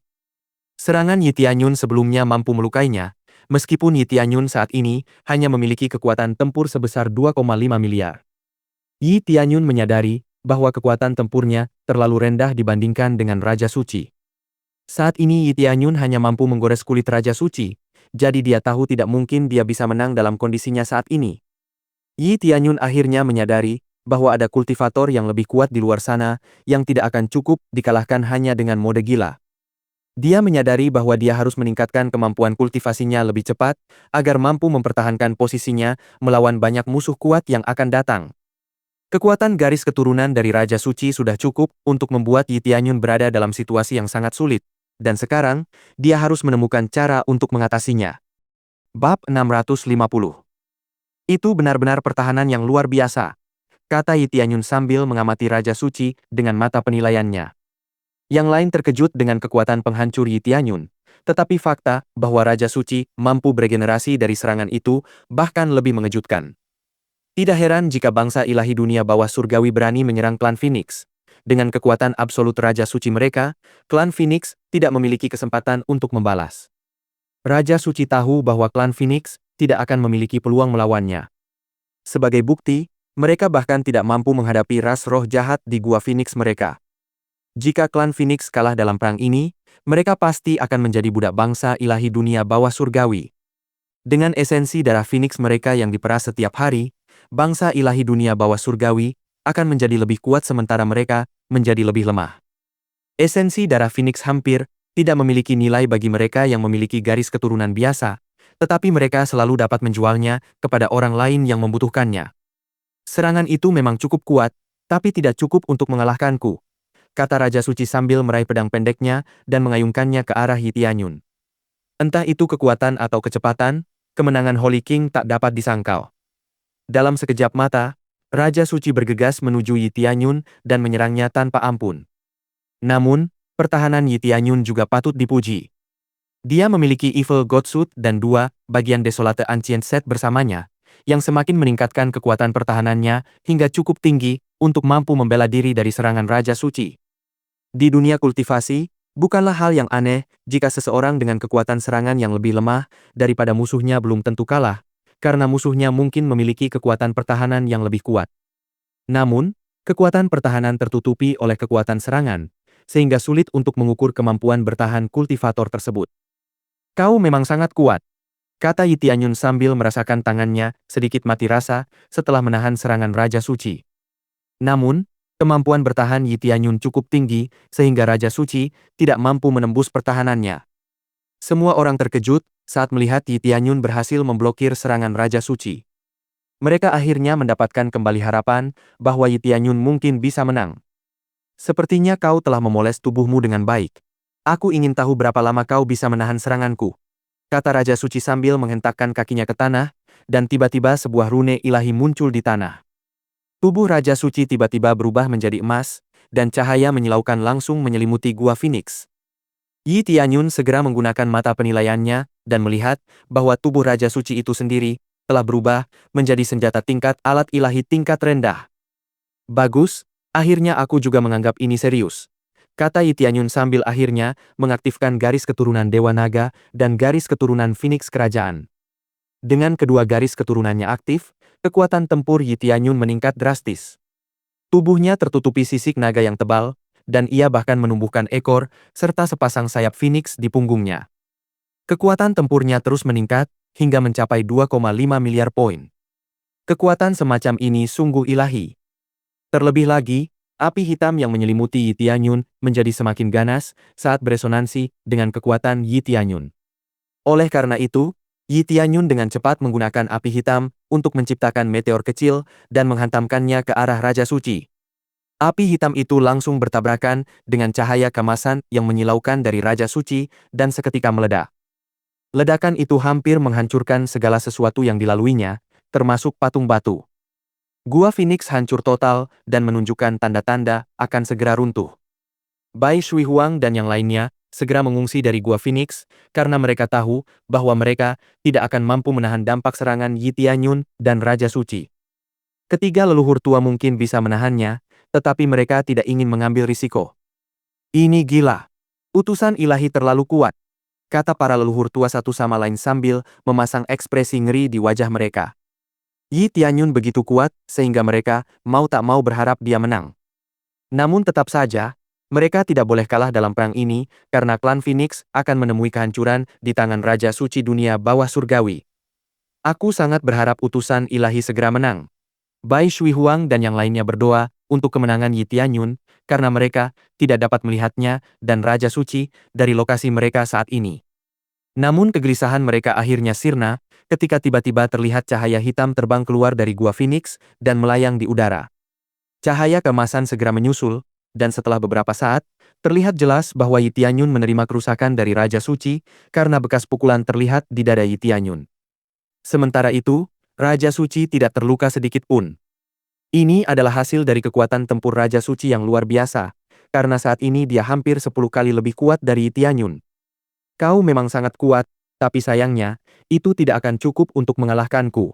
Serangan Yi Tianyun sebelumnya mampu melukainya, meskipun Yi Tianyun saat ini hanya memiliki kekuatan tempur sebesar 2,5 miliar. Yi Tianyun menyadari bahwa kekuatan tempurnya terlalu rendah dibandingkan dengan Raja Suci. Saat ini Yi Tianyun hanya mampu menggores kulit Raja Suci, jadi dia tahu tidak mungkin dia bisa menang dalam kondisinya saat ini. Yi Tianyun akhirnya menyadari bahwa ada kultivator yang lebih kuat di luar sana yang tidak akan cukup dikalahkan hanya dengan mode gila. Dia menyadari bahwa dia harus meningkatkan kemampuan kultivasinya lebih cepat agar mampu mempertahankan posisinya melawan banyak musuh kuat yang akan datang. Kekuatan garis keturunan dari Raja Suci sudah cukup untuk membuat Yi Tianyun berada dalam situasi yang sangat sulit, dan sekarang dia harus menemukan cara untuk mengatasinya. Bab 650. Itu benar-benar pertahanan yang luar biasa, kata Yi Tianyun sambil mengamati Raja Suci dengan mata penilaiannya. Yang lain terkejut dengan kekuatan penghancur Yi Tianyun, tetapi fakta bahwa Raja Suci mampu beregenerasi dari serangan itu bahkan lebih mengejutkan. Tidak heran jika bangsa ilahi dunia bawah surgawi berani menyerang klan Phoenix. Dengan kekuatan absolut Raja Suci mereka, klan Phoenix tidak memiliki kesempatan untuk membalas. Raja Suci tahu bahwa klan Phoenix tidak akan memiliki peluang melawannya. Sebagai bukti, mereka bahkan tidak mampu menghadapi ras roh jahat di gua Phoenix mereka. Jika klan Phoenix kalah dalam perang ini, mereka pasti akan menjadi budak bangsa ilahi dunia bawah surgawi. Dengan esensi darah Phoenix mereka yang diperas setiap hari, bangsa ilahi dunia bawah surgawi akan menjadi lebih kuat sementara mereka menjadi lebih lemah. Esensi darah Phoenix hampir tidak memiliki nilai bagi mereka yang memiliki garis keturunan biasa, tetapi mereka selalu dapat menjualnya kepada orang lain yang membutuhkannya. Serangan itu memang cukup kuat, tapi tidak cukup untuk mengalahkanku, kata Raja Suci sambil meraih pedang pendeknya dan mengayunkannya ke arah Yi Tianyun. Entah itu kekuatan atau kecepatan, kemenangan Holy King tak dapat disangkal. Dalam sekejap mata, Raja Suci bergegas menuju Yi Tianyun dan menyerangnya tanpa ampun. Namun, pertahanan Yi Tianyun juga patut dipuji. Dia memiliki Evil God Suit dan 2 bagian Desolate Ancient Set bersamanya, yang semakin meningkatkan kekuatan pertahanannya hingga cukup tinggi untuk mampu membela diri dari serangan Raja Suci. Di dunia kultivasi, bukanlah hal yang aneh jika seseorang dengan kekuatan serangan yang lebih lemah daripada musuhnya belum tentu kalah, karena musuhnya mungkin memiliki kekuatan pertahanan yang lebih kuat. Namun, kekuatan pertahanan tertutupi oleh kekuatan serangan, sehingga sulit untuk mengukur kemampuan bertahan kultivator tersebut. Kau memang sangat kuat, kata Yi Tianyun sambil merasakan tangannya sedikit mati rasa setelah menahan serangan Raja Suci. Namun, kemampuan bertahan Yi Tianyun cukup tinggi sehingga Raja Suci tidak mampu menembus pertahanannya. Semua orang terkejut saat melihat Yi Tianyun berhasil memblokir serangan Raja Suci. Mereka akhirnya mendapatkan kembali harapan bahwa Yi Tianyun mungkin bisa menang. Sepertinya kau telah memoles tubuhmu dengan baik. Aku ingin tahu berapa lama kau bisa menahan seranganku, kata Raja Suci sambil menghentakkan kakinya ke tanah, dan tiba-tiba sebuah rune ilahi muncul di tanah. Tubuh Raja Suci tiba-tiba berubah menjadi emas, dan cahaya menyilaukan langsung menyelimuti gua Phoenix. Yi Tianyun segera menggunakan mata penilaiannya dan melihat bahwa tubuh Raja Suci itu sendiri telah berubah menjadi senjata tingkat alat ilahi tingkat rendah. Bagus, akhirnya aku juga menganggap ini serius, kata Yi Tianyun sambil akhirnya mengaktifkan garis keturunan Dewa Naga dan garis keturunan Phoenix Kerajaan. Dengan kedua garis keturunannya aktif, kekuatan tempur Yi Tianyun meningkat drastis. Tubuhnya tertutupi sisik naga yang tebal, dan ia bahkan menumbuhkan ekor, serta sepasang sayap Phoenix di punggungnya. Kekuatan tempurnya terus meningkat, hingga mencapai 2,5 miliar poin. Kekuatan semacam ini sungguh ilahi. Terlebih lagi, api hitam yang menyelimuti Yi Tianyun menjadi semakin ganas saat beresonansi dengan kekuatan Yi Tianyun. Oleh karena itu, Yi Tianyun dengan cepat menggunakan api hitam untuk menciptakan meteor kecil dan menghantamkannya ke arah Raja Suci. Api hitam itu langsung bertabrakan dengan cahaya kemasan yang menyilaukan dari Raja Suci dan seketika meledak. Ledakan itu hampir menghancurkan segala sesuatu yang dilaluinya, termasuk patung batu. Gua Phoenix hancur total dan menunjukkan tanda-tanda akan segera runtuh. Bai Shui Huang dan yang lainnya segera mengungsi dari gua Phoenix karena mereka tahu bahwa mereka tidak akan mampu menahan dampak serangan Yi Tianyun dan Raja Suci. Ketiga leluhur tua mungkin bisa menahannya, tetapi mereka tidak ingin mengambil risiko. Ini gila. Utusan ilahi terlalu kuat, kata para leluhur tua satu sama lain sambil memasang ekspresi ngeri di wajah mereka. Yi Tianyun begitu kuat sehingga mereka mau tak mau berharap dia menang. Namun tetap saja, mereka tidak boleh kalah dalam perang ini, karena klan Phoenix akan menemui kehancuran di tangan Raja Suci Dunia Bawah Surgawi. Aku sangat berharap utusan ilahi segera menang. Bai Shui Huang dan yang lainnya berdoa untuk kemenangan Yi Tianyun, karena mereka tidak dapat melihatnya dan Raja Suci dari lokasi mereka saat ini. Namun kegelisahan mereka akhirnya sirna, ketika tiba-tiba terlihat cahaya hitam terbang keluar dari Gua Phoenix dan melayang di udara. Cahaya kemasan segera menyusul, dan setelah beberapa saat, terlihat jelas bahwa Yi Tianyun menerima kerusakan dari Raja Suci, karena bekas pukulan terlihat di dada Yi Tianyun. Sementara itu, Raja Suci tidak terluka sedikit pun. Ini adalah hasil dari kekuatan tempur Raja Suci yang luar biasa, karena saat ini dia hampir 10 kali lebih kuat dari Yi Tianyun. Kau memang sangat kuat, tapi sayangnya, itu tidak akan cukup untuk mengalahkanku.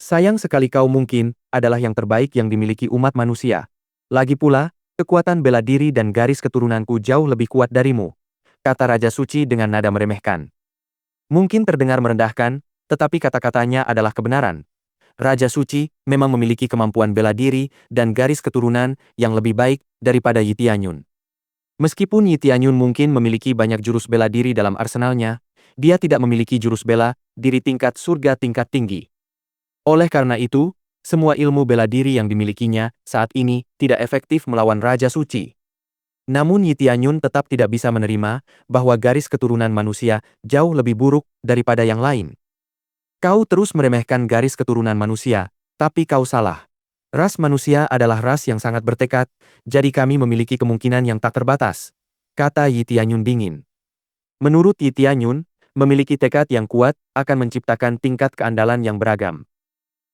Sayang sekali kau mungkin adalah yang terbaik yang dimiliki umat manusia. Lagi pula, kekuatan bela diri dan garis keturunanku jauh lebih kuat darimu, kata Raja Suci dengan nada meremehkan. Mungkin terdengar merendahkan, tetapi kata-katanya adalah kebenaran. Raja Suci memang memiliki kemampuan bela diri dan garis keturunan yang lebih baik daripada Yi Tianyun. Meskipun Yi Tianyun mungkin memiliki banyak jurus bela diri dalam arsenalnya, dia tidak memiliki jurus bela diri tingkat surga tingkat tinggi. Oleh karena itu, semua ilmu bela diri yang dimilikinya saat ini tidak efektif melawan Raja Suci. Namun Yi Tianyun tetap tidak bisa menerima bahwa garis keturunan manusia jauh lebih buruk daripada yang lain. Kau terus meremehkan garis keturunan manusia, tapi kau salah. Ras manusia adalah ras yang sangat bertekad, jadi kami memiliki kemungkinan yang tak terbatas, kata Yi Tianyun dingin. Menurut Yi Tianyun, memiliki tekad yang kuat akan menciptakan tingkat keandalan yang beragam.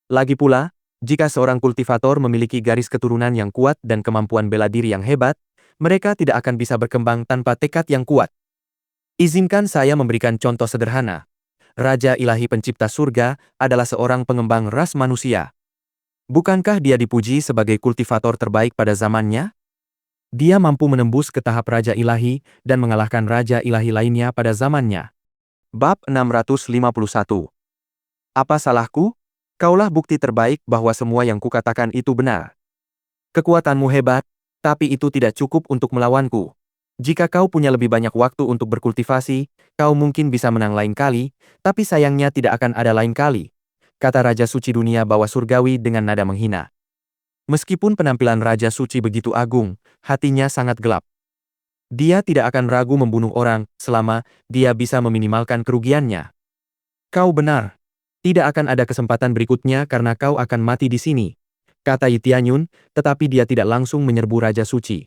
Lagi pula, jika seorang kultivator memiliki garis keturunan yang kuat dan kemampuan bela diri yang hebat, mereka tidak akan bisa berkembang tanpa tekad yang kuat. Izinkan saya memberikan contoh sederhana. Raja Ilahi Pencipta Surga adalah seorang pengembang ras manusia. Bukankah dia dipuji sebagai kultivator terbaik pada zamannya? Dia mampu menembus ke tahap Raja Ilahi dan mengalahkan Raja Ilahi lainnya pada zamannya. Bab 651. Apa salahku? Kaulah bukti terbaik bahwa semua yang kukatakan itu benar. Kekuatanmu hebat, tapi itu tidak cukup untuk melawanku. Jika kau punya lebih banyak waktu untuk berkultivasi, kau mungkin bisa menang lain kali, tapi sayangnya tidak akan ada lain kali, kata Raja Suci Dunia Bawah Surgawi dengan nada menghina. Meskipun penampilan Raja Suci begitu agung, hatinya sangat gelap. Dia tidak akan ragu membunuh orang selama dia bisa meminimalkan kerugiannya. Kau benar. Tidak akan ada kesempatan berikutnya karena kau akan mati di sini, kata Yi Tianyun, tetapi dia tidak langsung menyerbu Raja Suci.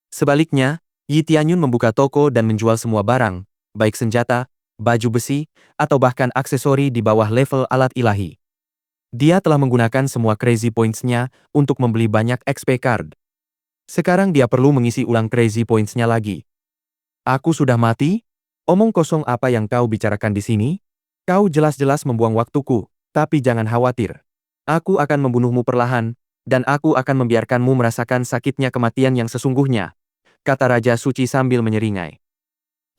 Sebaliknya, Yi Tianyun membuka toko dan menjual semua barang, baik senjata, baju besi, atau bahkan aksesori di bawah level alat ilahi. Dia telah menggunakan semua Crazy Points-nya untuk membeli banyak XP card. Sekarang dia perlu mengisi ulang Crazy Points-nya lagi. Aku sudah mati? Omong kosong apa yang kau bicarakan di sini? Kau jelas-jelas membuang waktuku, tapi jangan khawatir. Aku akan membunuhmu perlahan, dan aku akan membiarkanmu merasakan sakitnya kematian yang sesungguhnya, kata Raja Suci sambil menyeringai.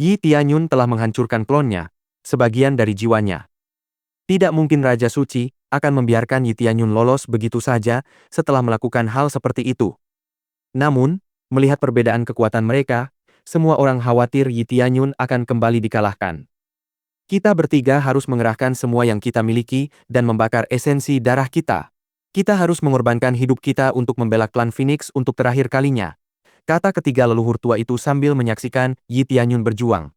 Yi Tianyun telah menghancurkan klonnya, sebagian dari jiwanya. Tidak mungkin Raja Suci akan membiarkan Yi Tianyun lolos begitu saja setelah melakukan hal seperti itu. Namun, melihat perbedaan kekuatan mereka, semua orang khawatir Yi Tianyun akan kembali dikalahkan. Kita bertiga harus mengerahkan semua yang kita miliki dan membakar esensi darah kita. Kita harus mengorbankan hidup kita untuk membela klan Phoenix untuk terakhir kalinya, kata ketiga leluhur tua itu sambil menyaksikan Yi Tianyun berjuang.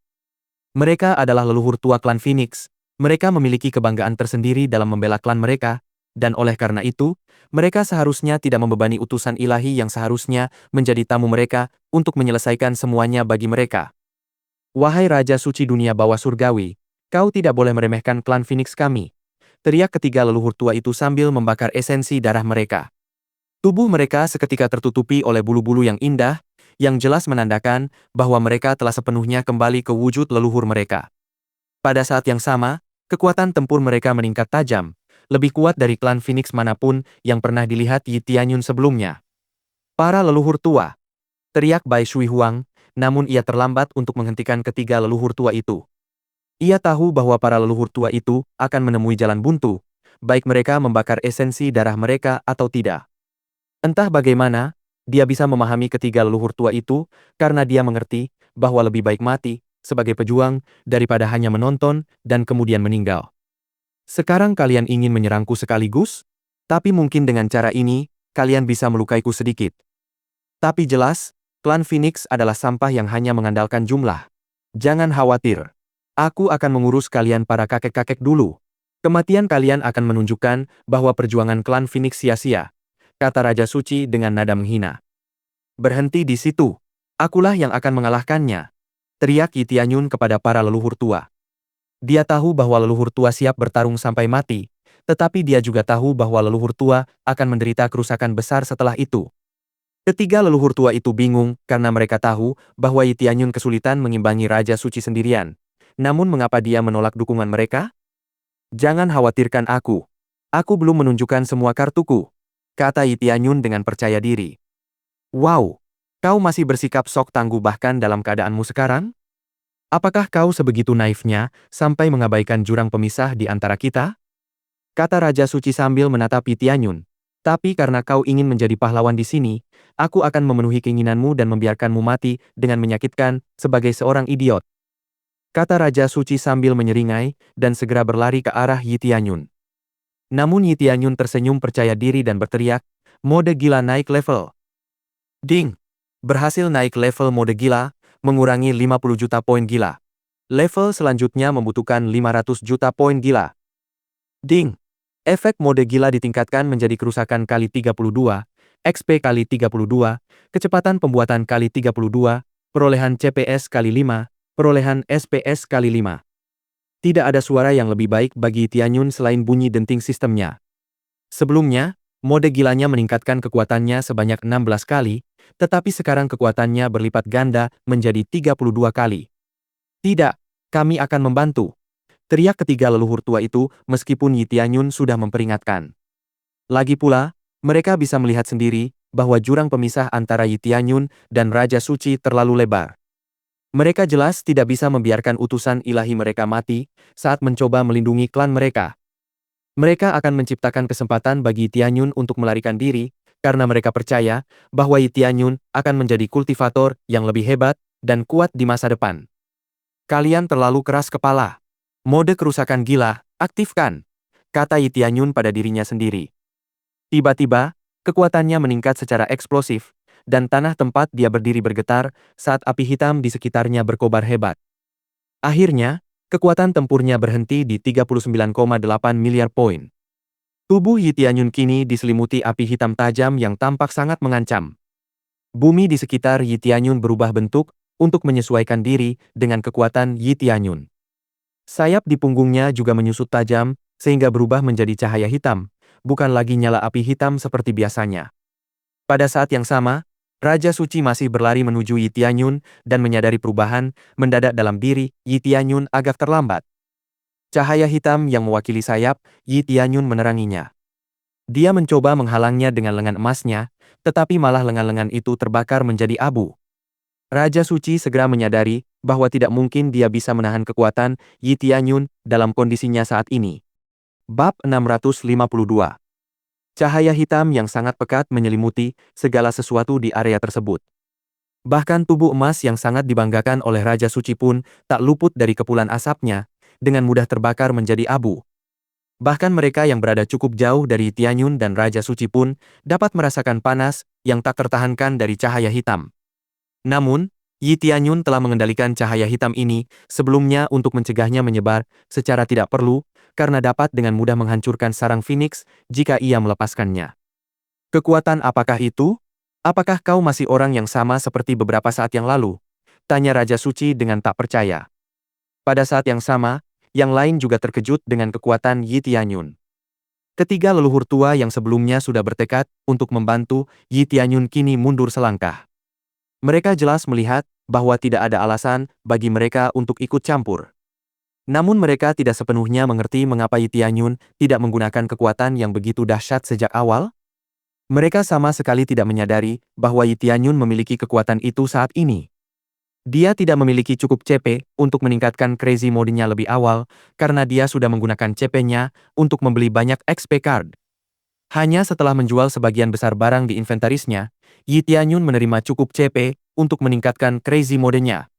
Mereka adalah leluhur tua klan Phoenix. Mereka memiliki kebanggaan tersendiri dalam membela klan mereka, dan oleh karena itu, mereka seharusnya tidak membebani utusan ilahi yang seharusnya menjadi tamu mereka untuk menyelesaikan semuanya bagi mereka. Wahai Raja Suci Dunia Bawah Surgawi, kau tidak boleh meremehkan klan Phoenix kami, teriak ketiga leluhur tua itu sambil membakar esensi darah mereka. Tubuh mereka seketika tertutupi oleh bulu-bulu yang indah, yang jelas menandakan bahwa mereka telah sepenuhnya kembali ke wujud leluhur mereka. Pada saat yang sama, kekuatan tempur mereka meningkat tajam, lebih kuat dari klan Phoenix manapun yang pernah dilihat Yi Tianyun sebelumnya. Para leluhur tua, teriak Bai Shui Huang, namun ia terlambat untuk menghentikan ketiga leluhur tua itu. Ia tahu bahwa para leluhur tua itu akan menemui jalan buntu, baik mereka membakar esensi darah mereka atau tidak. Entah bagaimana, dia bisa memahami ketiga leluhur tua itu karena dia mengerti bahwa lebih baik mati sebagai pejuang daripada hanya menonton dan kemudian meninggal. Sekarang kalian ingin menyerangku sekaligus? Tapi mungkin dengan cara ini, kalian bisa melukaiku sedikit. Tapi jelas, klan Phoenix adalah sampah yang hanya mengandalkan jumlah. Jangan khawatir. Aku akan mengurus kalian para kakek-kakek dulu. Kematian kalian akan menunjukkan bahwa perjuangan klan Phoenix sia-sia, kata Raja Suci dengan nada menghina. Berhenti di situ. Akulah yang akan mengalahkannya, teriak Yi Tianyun kepada para leluhur tua. Dia tahu bahwa leluhur tua siap bertarung sampai mati, tetapi dia juga tahu bahwa leluhur tua akan menderita kerusakan besar setelah itu. Ketiga leluhur tua itu bingung karena mereka tahu bahwa Yi Tianyun kesulitan mengimbangi Raja Suci sendirian. Namun mengapa dia menolak dukungan mereka? Jangan khawatirkan aku. Aku belum menunjukkan semua kartuku, kata Yi Tianyun dengan percaya diri. Wow, kau masih bersikap sok tangguh bahkan dalam keadaanmu sekarang? Apakah kau sebegitu naifnya sampai mengabaikan jurang pemisah di antara kita? Kata Raja Suci sambil menatap Yi Tianyun. Tapi karena kau ingin menjadi pahlawan di sini, aku akan memenuhi keinginanmu dan membiarkanmu mati dengan menyakitkan sebagai seorang idiot. Kata Raja Suci sambil menyeringai dan segera berlari ke arah Yi Tianyun. Namun Yi Tianyun tersenyum percaya diri dan berteriak, mode gila naik level. Ding! Berhasil naik level mode gila, mengurangi 50 juta poin gila. Level selanjutnya membutuhkan 500 juta poin gila. Ding! Efek mode gila ditingkatkan menjadi kerusakan kali 32, XP kali 32, kecepatan pembuatan kali 32, perolehan CPS kali 5, perolehan SPS kali 5. Tidak ada suara yang lebih baik bagi Tianyun selain bunyi denting sistemnya. Sebelumnya, mode gilanya meningkatkan kekuatannya sebanyak 16 kali, tetapi sekarang kekuatannya berlipat ganda menjadi 32 kali. Tidak, kami akan membantu, teriak ketiga leluhur tua itu meskipun Yi Tianyun sudah memperingatkan. Lagi pula, mereka bisa melihat sendiri bahwa jurang pemisah antara Yi Tianyun dan Raja Suci terlalu lebar. Mereka jelas tidak bisa membiarkan utusan ilahi mereka mati saat mencoba melindungi klan mereka. Mereka akan menciptakan kesempatan bagi Tianyun untuk melarikan diri, karena mereka percaya bahwa Yi Tianyun akan menjadi kultivator yang lebih hebat dan kuat di masa depan. Kalian terlalu keras kepala. Mode kerusakan gila, aktifkan, kata Yi Tianyun pada dirinya sendiri. Tiba-tiba, kekuatannya meningkat secara eksplosif, dan tanah tempat dia berdiri bergetar saat api hitam di sekitarnya berkobar hebat. Akhirnya, kekuatan tempurnya berhenti di 39,8 miliar poin. Tubuh Yi Tianyun kini diselimuti api hitam tajam yang tampak sangat mengancam. Bumi di sekitar Yi Tianyun berubah bentuk untuk menyesuaikan diri dengan kekuatan Yi Tianyun. Sayap di punggungnya juga menyusut tajam, sehingga berubah menjadi cahaya hitam, bukan lagi nyala api hitam seperti biasanya. Pada saat yang sama, Raja Suci masih berlari menuju Yi Tianyun dan menyadari perubahan mendadak dalam diri Yi Tianyun agak terlambat. Cahaya hitam yang mewakili sayap Yi Tianyun meneranginya. Dia mencoba menghalangnya dengan lengan emasnya, tetapi malah lengan-lengan itu terbakar menjadi abu. Raja Suci segera menyadari bahwa tidak mungkin dia bisa menahan kekuatan Yi Tianyun dalam kondisinya saat ini. Bab 652. Cahaya hitam yang sangat pekat menyelimuti segala sesuatu di area tersebut. Bahkan tubuh emas yang sangat dibanggakan oleh Raja Suci pun tak luput dari kepulan asapnya, dengan mudah terbakar menjadi abu. Bahkan mereka yang berada cukup jauh dari Tianyun dan Raja Suci pun dapat merasakan panas yang tak tertahankan dari cahaya hitam. Namun, Yi Tianyun telah mengendalikan cahaya hitam ini sebelumnya untuk mencegahnya menyebar secara tidak perlu, karena dapat dengan mudah menghancurkan sarang Phoenix jika ia melepaskannya. Kekuatan apakah itu? Apakah kau masih orang yang sama seperti beberapa saat yang lalu? Tanya Raja Suci dengan tak percaya. Pada saat yang sama, yang lain juga terkejut dengan kekuatan Yi Tianyun. Ketiga leluhur tua yang sebelumnya sudah bertekad untuk membantu Yi Tianyun kini mundur selangkah. Mereka jelas melihat bahwa tidak ada alasan bagi mereka untuk ikut campur. Namun mereka tidak sepenuhnya mengerti mengapa Yi Tianyun tidak menggunakan kekuatan yang begitu dahsyat sejak awal. Mereka sama sekali tidak menyadari bahwa Yi Tianyun memiliki kekuatan itu saat ini. Dia tidak memiliki cukup CP untuk meningkatkan crazy mode-nya lebih awal, karena dia sudah menggunakan CP-nya untuk membeli banyak XP card. Hanya setelah menjual sebagian besar barang di inventarisnya, Yi Tianyun menerima cukup CP untuk meningkatkan crazy modenya.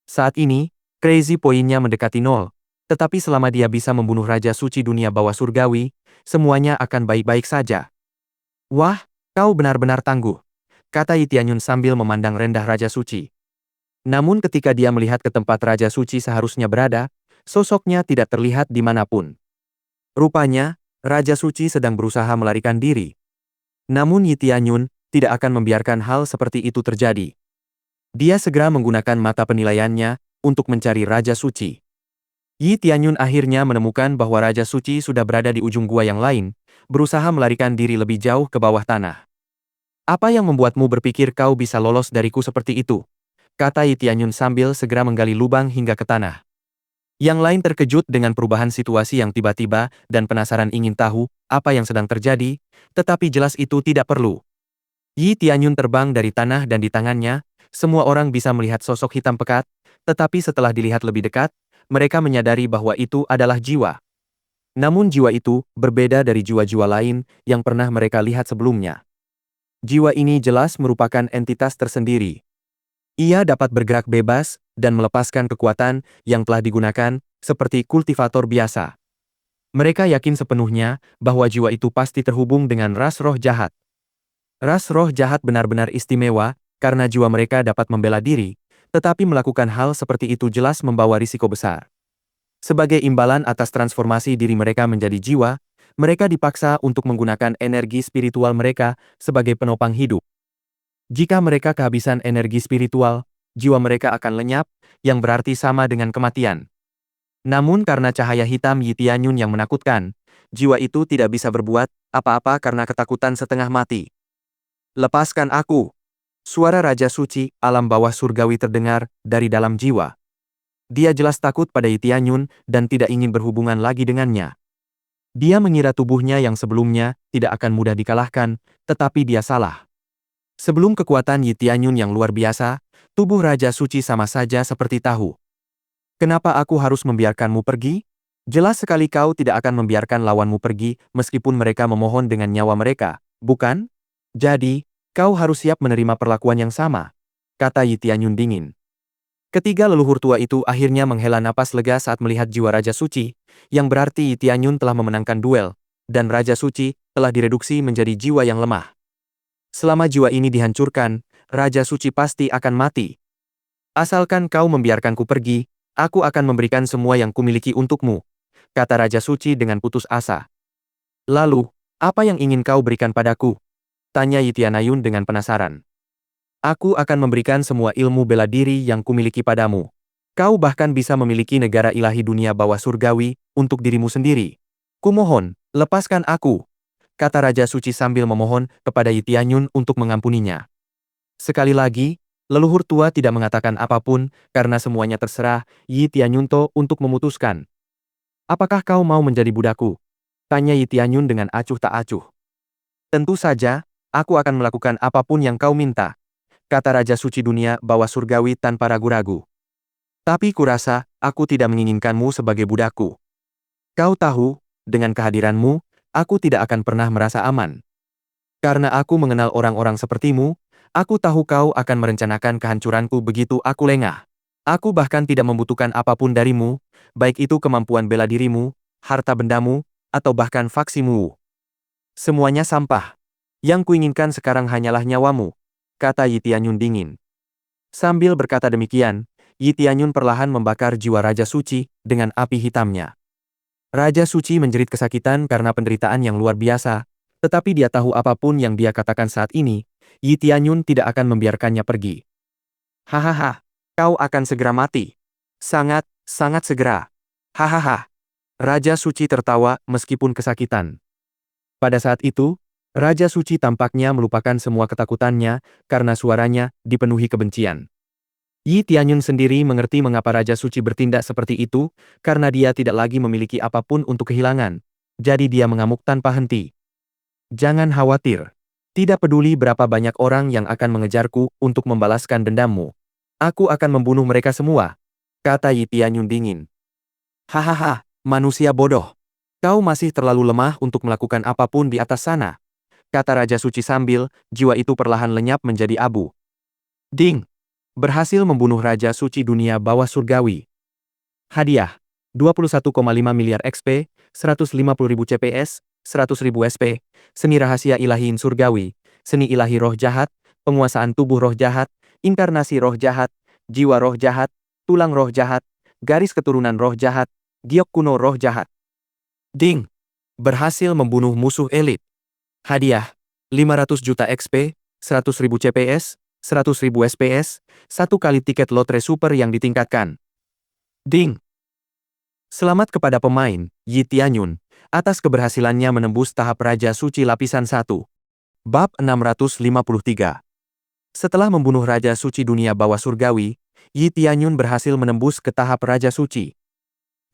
Saat ini, crazy poinnya mendekati nol, tetapi selama dia bisa membunuh Raja Suci Dunia Bawah Surgawi, semuanya akan baik-baik saja. Wah, kau benar-benar tangguh, kata Yi Tianyun sambil memandang rendah Raja Suci. Namun ketika dia melihat ke tempat Raja Suci seharusnya berada, sosoknya tidak terlihat dimanapun. Rupanya, Raja Suci sedang berusaha melarikan diri. Namun Yi Tianyun tidak akan membiarkan hal seperti itu terjadi. Dia segera menggunakan mata penilaiannya untuk mencari Raja Suci. Yi Tianyun akhirnya menemukan bahwa Raja Suci sudah berada di ujung gua yang lain, berusaha melarikan diri lebih jauh ke bawah tanah. Apa yang membuatmu berpikir kau bisa lolos dariku seperti itu? Kata Yi Tianyun sambil segera menggali lubang hingga ke tanah. Yang lain terkejut dengan perubahan situasi yang tiba-tiba dan penasaran ingin tahu apa yang sedang terjadi, tetapi jelas itu tidak perlu. Yi Tianyun terbang dari tanah dan di tangannya, semua orang bisa melihat sosok hitam pekat, tetapi setelah dilihat lebih dekat, mereka menyadari bahwa itu adalah jiwa. Namun jiwa itu berbeda dari jiwa-jiwa lain yang pernah mereka lihat sebelumnya. Jiwa ini jelas merupakan entitas tersendiri. Ia dapat bergerak bebas dan melepaskan kekuatan yang telah digunakan seperti kultivator biasa. Mereka yakin sepenuhnya bahwa jiwa itu pasti terhubung dengan ras roh jahat. Ras roh jahat benar-benar istimewa karena jiwa mereka dapat membela diri, tetapi melakukan hal seperti itu jelas membawa risiko besar. Sebagai imbalan atas transformasi diri mereka menjadi jiwa, mereka dipaksa untuk menggunakan energi spiritual mereka sebagai penopang hidup. Jika mereka kehabisan energi spiritual, jiwa mereka akan lenyap, yang berarti sama dengan kematian. Namun karena cahaya hitam Yi Tianyun yang menakutkan, jiwa itu tidak bisa berbuat apa-apa karena ketakutan setengah mati. Lepaskan aku! Suara Raja Suci, alam bawah surgawi terdengar dari dalam jiwa. Dia jelas takut pada Yi Tianyun dan tidak ingin berhubungan lagi dengannya. Dia mengira tubuhnya yang sebelumnya tidak akan mudah dikalahkan, tetapi dia salah. Sebelum kekuatan Yi Tianyun yang luar biasa, tubuh Raja Suci sama saja seperti tahu. Kenapa aku harus membiarkanmu pergi? Jelas sekali kau tidak akan membiarkan lawanmu pergi meskipun mereka memohon dengan nyawa mereka, bukan? Jadi, kau harus siap menerima perlakuan yang sama, kata Yi Tianyun dingin. Ketiga leluhur tua itu akhirnya menghela napas lega saat melihat jiwa Raja Suci, yang berarti Yi Tianyun telah memenangkan duel, dan Raja Suci telah direduksi menjadi jiwa yang lemah. Selama jiwa ini dihancurkan, Raja Suci pasti akan mati. Asalkan kau membiarkanku pergi, aku akan memberikan semua yang kumiliki untukmu, kata Raja Suci dengan putus asa. Lalu, apa yang ingin kau berikan padaku? Tanya Yi Tianyun dengan penasaran. Aku akan memberikan semua ilmu bela diri yang kumiliki padamu. Kau bahkan bisa memiliki negara ilahi dunia bawah surgawi untuk dirimu sendiri. Kumohon, lepaskan aku, kata Raja Suci sambil memohon kepada Yi Tianyun untuk mengampuninya. Sekali lagi, leluhur tua tidak mengatakan apapun karena semuanya terserah Yi Tianyun untuk memutuskan. Apakah kau mau menjadi budakku? Tanya Yi Tianyun dengan acuh tak acuh. Tentu saja, aku akan melakukan apapun yang kau minta, kata Raja Suci Dunia Bawah Surgawi tanpa ragu-ragu. Tapi kurasa, aku tidak menginginkanmu sebagai budakku. Kau tahu, dengan kehadiranmu, aku tidak akan pernah merasa aman. Karena aku mengenal orang-orang sepertimu, aku tahu kau akan merencanakan kehancuranku begitu aku lengah. Aku bahkan tidak membutuhkan apapun darimu, baik itu kemampuan bela dirimu, harta bendamu, atau bahkan faksimu. Semuanya sampah. Yang kuinginkan sekarang hanyalah nyawamu, kata Yi Tianyun dingin. Sambil berkata demikian, Yi Tianyun perlahan membakar jiwa Raja Suci dengan api hitamnya. Raja Suci menjerit kesakitan karena penderitaan yang luar biasa, tetapi dia tahu apapun yang dia katakan saat ini, Yi Tianyun tidak akan membiarkannya pergi. Hahaha, kau akan segera mati. Sangat, sangat segera. Hahaha. Raja Suci tertawa meskipun kesakitan. Pada saat itu, Raja Suci tampaknya melupakan semua ketakutannya karena suaranya dipenuhi kebencian. Yi Tianyun sendiri mengerti mengapa Raja Suci bertindak seperti itu, karena dia tidak lagi memiliki apapun untuk kehilangan. Jadi dia mengamuk tanpa henti. Jangan khawatir. Tidak peduli berapa banyak orang yang akan mengejarku untuk membalaskan dendammu. Aku akan membunuh mereka semua, kata Yi Tianyun dingin. Hahaha, manusia bodoh. Kau masih terlalu lemah untuk melakukan apapun di atas sana, kata Raja Suci sambil jiwa itu perlahan lenyap menjadi abu. Ding! Berhasil membunuh Raja Suci Dunia Bawah Surgawi. Hadiah. 21,5 miliar XP, 150.000 CPS, 100.000 SP, Seni Rahasia Ilahi Surgawi, Seni Ilahi Roh Jahat, Penguasaan Tubuh Roh Jahat, Inkarnasi Roh Jahat, Jiwa Roh Jahat, Tulang Roh Jahat, Garis Keturunan Roh Jahat, Giok Kuno Roh Jahat. Ding! Berhasil membunuh musuh elit. Hadiah. 500 juta XP, 100.000 CPS, 100.000 SPS, 1 kali tiket lotre super yang ditingkatkan. Ding! Selamat kepada pemain, Yi Tianyun, atas keberhasilannya menembus tahap Raja Suci Lapisan 1. Bab 653. Setelah membunuh Raja Suci Dunia Bawah Surgawi, Yi Tianyun berhasil menembus ke tahap Raja Suci.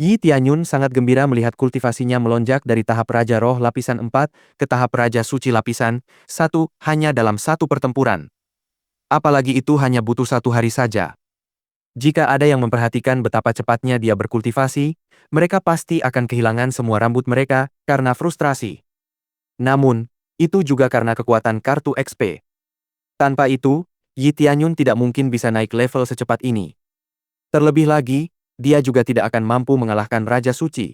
Yi Tianyun sangat gembira melihat kultivasinya melonjak dari tahap Raja Roh Lapisan 4 ke tahap Raja Suci Lapisan 1 hanya dalam satu pertempuran. Apalagi itu hanya butuh 1 hari saja. Jika ada yang memperhatikan betapa cepatnya dia berkultivasi, mereka pasti akan kehilangan semua rambut mereka karena frustrasi. Namun, itu juga karena kekuatan kartu XP. Tanpa itu, Yi Tianyun tidak mungkin bisa naik level secepat ini. Terlebih lagi, dia juga tidak akan mampu mengalahkan Raja Suci.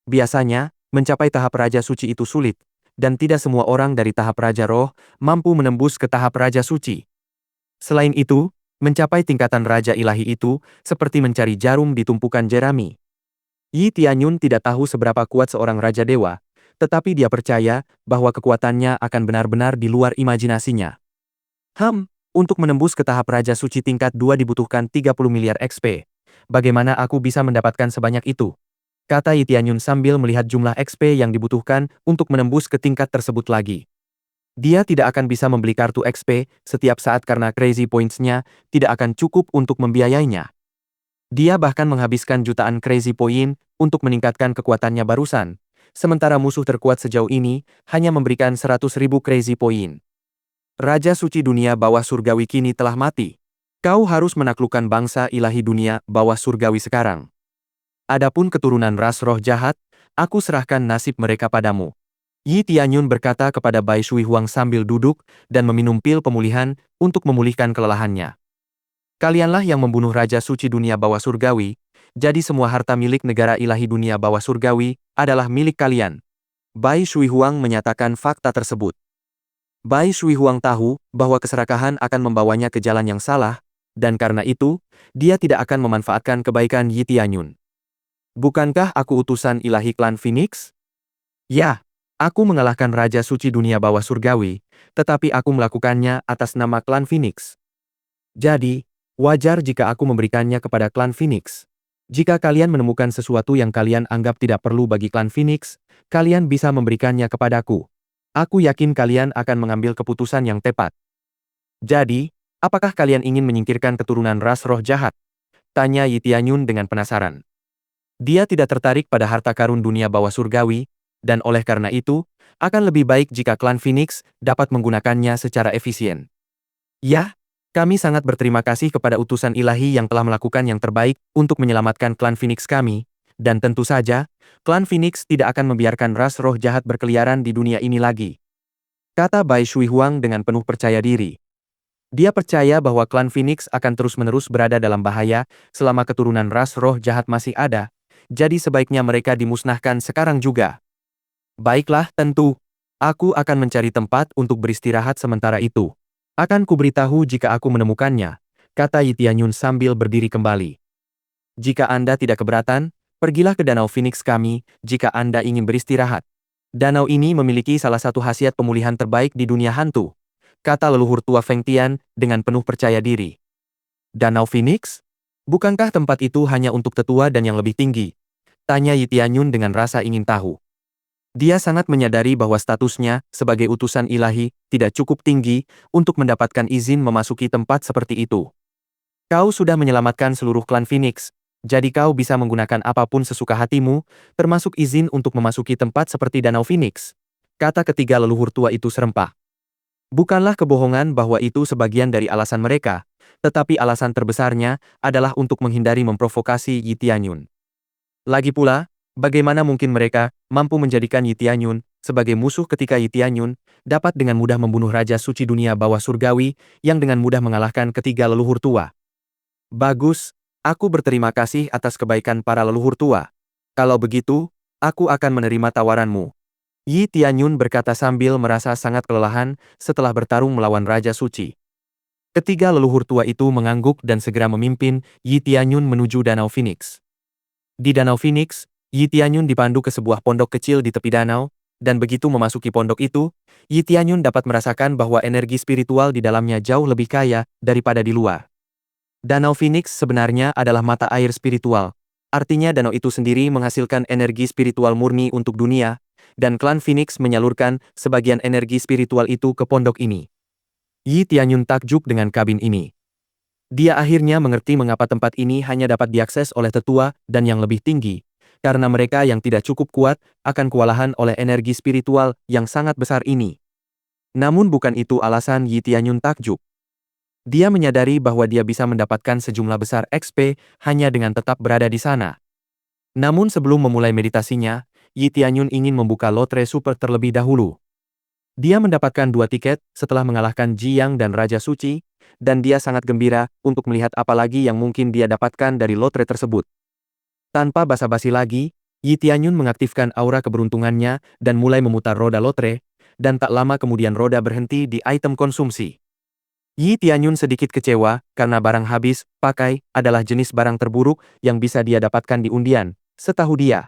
Biasanya, mencapai tahap Raja Suci itu sulit, dan tidak semua orang dari tahap Raja Roh mampu menembus ke tahap Raja Suci. Selain itu, mencapai tingkatan Raja Ilahi itu seperti mencari jarum di tumpukan jerami. Yi Tianyun tidak tahu seberapa kuat seorang Raja Dewa, tetapi dia percaya bahwa kekuatannya akan benar-benar di luar imajinasinya. Untuk menembus ke tahap Raja Suci tingkat 2 dibutuhkan 30 miliar XP. Bagaimana aku bisa mendapatkan sebanyak itu? Kata Yi Tianyun sambil melihat jumlah XP yang dibutuhkan untuk menembus ke tingkat tersebut lagi. Dia tidak akan bisa membeli kartu XP setiap saat karena Crazy Points-nya tidak akan cukup untuk membiayainya. Dia bahkan menghabiskan jutaan Crazy Point untuk meningkatkan kekuatannya barusan, sementara musuh terkuat sejauh ini hanya memberikan 100.000 Crazy Point. Raja Suci Dunia Bawah Surgawi kini telah mati. Kau harus menaklukkan bangsa ilahi dunia bawah surgawi sekarang. Adapun keturunan ras roh jahat, aku serahkan nasib mereka padamu. Yi Tianyun berkata kepada Bai Shui Huang sambil duduk dan meminum pil pemulihan untuk memulihkan kelelahannya. Kalianlah yang membunuh Raja Suci Dunia Bawah Surgawi, jadi semua harta milik negara ilahi dunia bawah surgawi adalah milik kalian. Bai Shui Huang menyatakan fakta tersebut. Bai Shui Huang tahu bahwa keserakahan akan membawanya ke jalan yang salah, dan karena itu, dia tidak akan memanfaatkan kebaikan Yi Tianyun. Bukankah aku utusan ilahi klan Phoenix? Ya, aku mengalahkan Raja Suci Dunia Bawah Surgawi, tetapi aku melakukannya atas nama klan Phoenix. Jadi, wajar jika aku memberikannya kepada klan Phoenix. Jika kalian menemukan sesuatu yang kalian anggap tidak perlu bagi klan Phoenix, kalian bisa memberikannya kepadaku. Aku yakin kalian akan mengambil keputusan yang tepat. Jadi, apakah kalian ingin menyingkirkan keturunan ras roh jahat? Tanya Yi Tianyun dengan penasaran. Dia tidak tertarik pada harta karun dunia bawah surgawi, dan oleh karena itu, akan lebih baik jika klan Phoenix dapat menggunakannya secara efisien. Ya, kami sangat berterima kasih kepada utusan ilahi yang telah melakukan yang terbaik untuk menyelamatkan klan Phoenix kami, dan tentu saja, klan Phoenix tidak akan membiarkan ras roh jahat berkeliaran di dunia ini lagi. Kata Bai Shui Huang dengan penuh percaya diri. Dia percaya bahwa klan Phoenix akan terus-menerus berada dalam bahaya selama keturunan ras roh jahat masih ada, jadi sebaiknya mereka dimusnahkan sekarang juga. Baiklah, tentu. Aku akan mencari tempat untuk beristirahat sementara itu. Akan kuberitahu jika aku menemukannya, kata Yi Tianyun sambil berdiri kembali. Jika Anda tidak keberatan, pergilah ke Danau Phoenix kami jika Anda ingin beristirahat. Danau ini memiliki salah satu khasiat pemulihan terbaik di dunia hantu, kata leluhur tua Feng Tian dengan penuh percaya diri. Danau Phoenix? Bukankah tempat itu hanya untuk tetua dan yang lebih tinggi? Tanya Yi Tianyun dengan rasa ingin tahu. Dia sangat menyadari bahwa statusnya sebagai utusan ilahi tidak cukup tinggi untuk mendapatkan izin memasuki tempat seperti itu. Kau sudah menyelamatkan seluruh klan Phoenix, jadi kau bisa menggunakan apapun sesuka hatimu, termasuk izin untuk memasuki tempat seperti Danau Phoenix, kata ketiga leluhur tua itu serempak. Bukanlah kebohongan bahwa itu sebagian dari alasan mereka, tetapi alasan terbesarnya adalah untuk menghindari memprovokasi Yi Tianyun. Lagi pula, Bagaimana mungkin mereka mampu menjadikan Yi Tianyun sebagai musuh ketika Yi Tianyun dapat dengan mudah membunuh Raja Suci Dunia Bawah Surgawi yang dengan mudah mengalahkan ketiga leluhur tua? Bagus, aku berterima kasih atas kebaikan para leluhur tua. Kalau begitu, aku akan menerima tawaranmu. Yi Tianyun berkata sambil merasa sangat kelelahan setelah bertarung melawan Raja Suci. Ketiga leluhur tua itu mengangguk dan segera memimpin Yi Tianyun menuju Danau Phoenix. Di Danau Phoenix, Yi Tianyun dipandu ke sebuah pondok kecil di tepi danau, dan begitu memasuki pondok itu, Yi Tianyun dapat merasakan bahwa energi spiritual di dalamnya jauh lebih kaya daripada di luar. Danau Phoenix sebenarnya adalah mata air spiritual. Artinya danau itu sendiri menghasilkan energi spiritual murni untuk dunia, dan klan Phoenix menyalurkan sebagian energi spiritual itu ke pondok ini. Yi Tianyun takjub dengan kabin ini. Dia akhirnya mengerti mengapa tempat ini hanya dapat diakses oleh tetua dan yang lebih tinggi, karena mereka yang tidak cukup kuat akan kewalahan oleh energi spiritual yang sangat besar ini. Namun bukan itu alasan Yi Tianyun takjub. Dia menyadari bahwa dia bisa mendapatkan sejumlah besar XP hanya dengan tetap berada di sana. Namun sebelum memulai meditasinya, Yi Tianyun ingin membuka lotre super terlebih dahulu. Dia mendapatkan 2 tiket setelah mengalahkan Ji Yang dan Raja Suci, dan dia sangat gembira untuk melihat apa lagi yang mungkin dia dapatkan dari lotre tersebut. Tanpa basa-basi lagi, Yi Tianyun mengaktifkan aura keberuntungannya dan mulai memutar roda lotre, dan tak lama kemudian roda berhenti di item konsumsi. Yi Tianyun sedikit kecewa karena barang habis pakai adalah jenis barang terburuk yang bisa dia dapatkan di undian, setahu dia.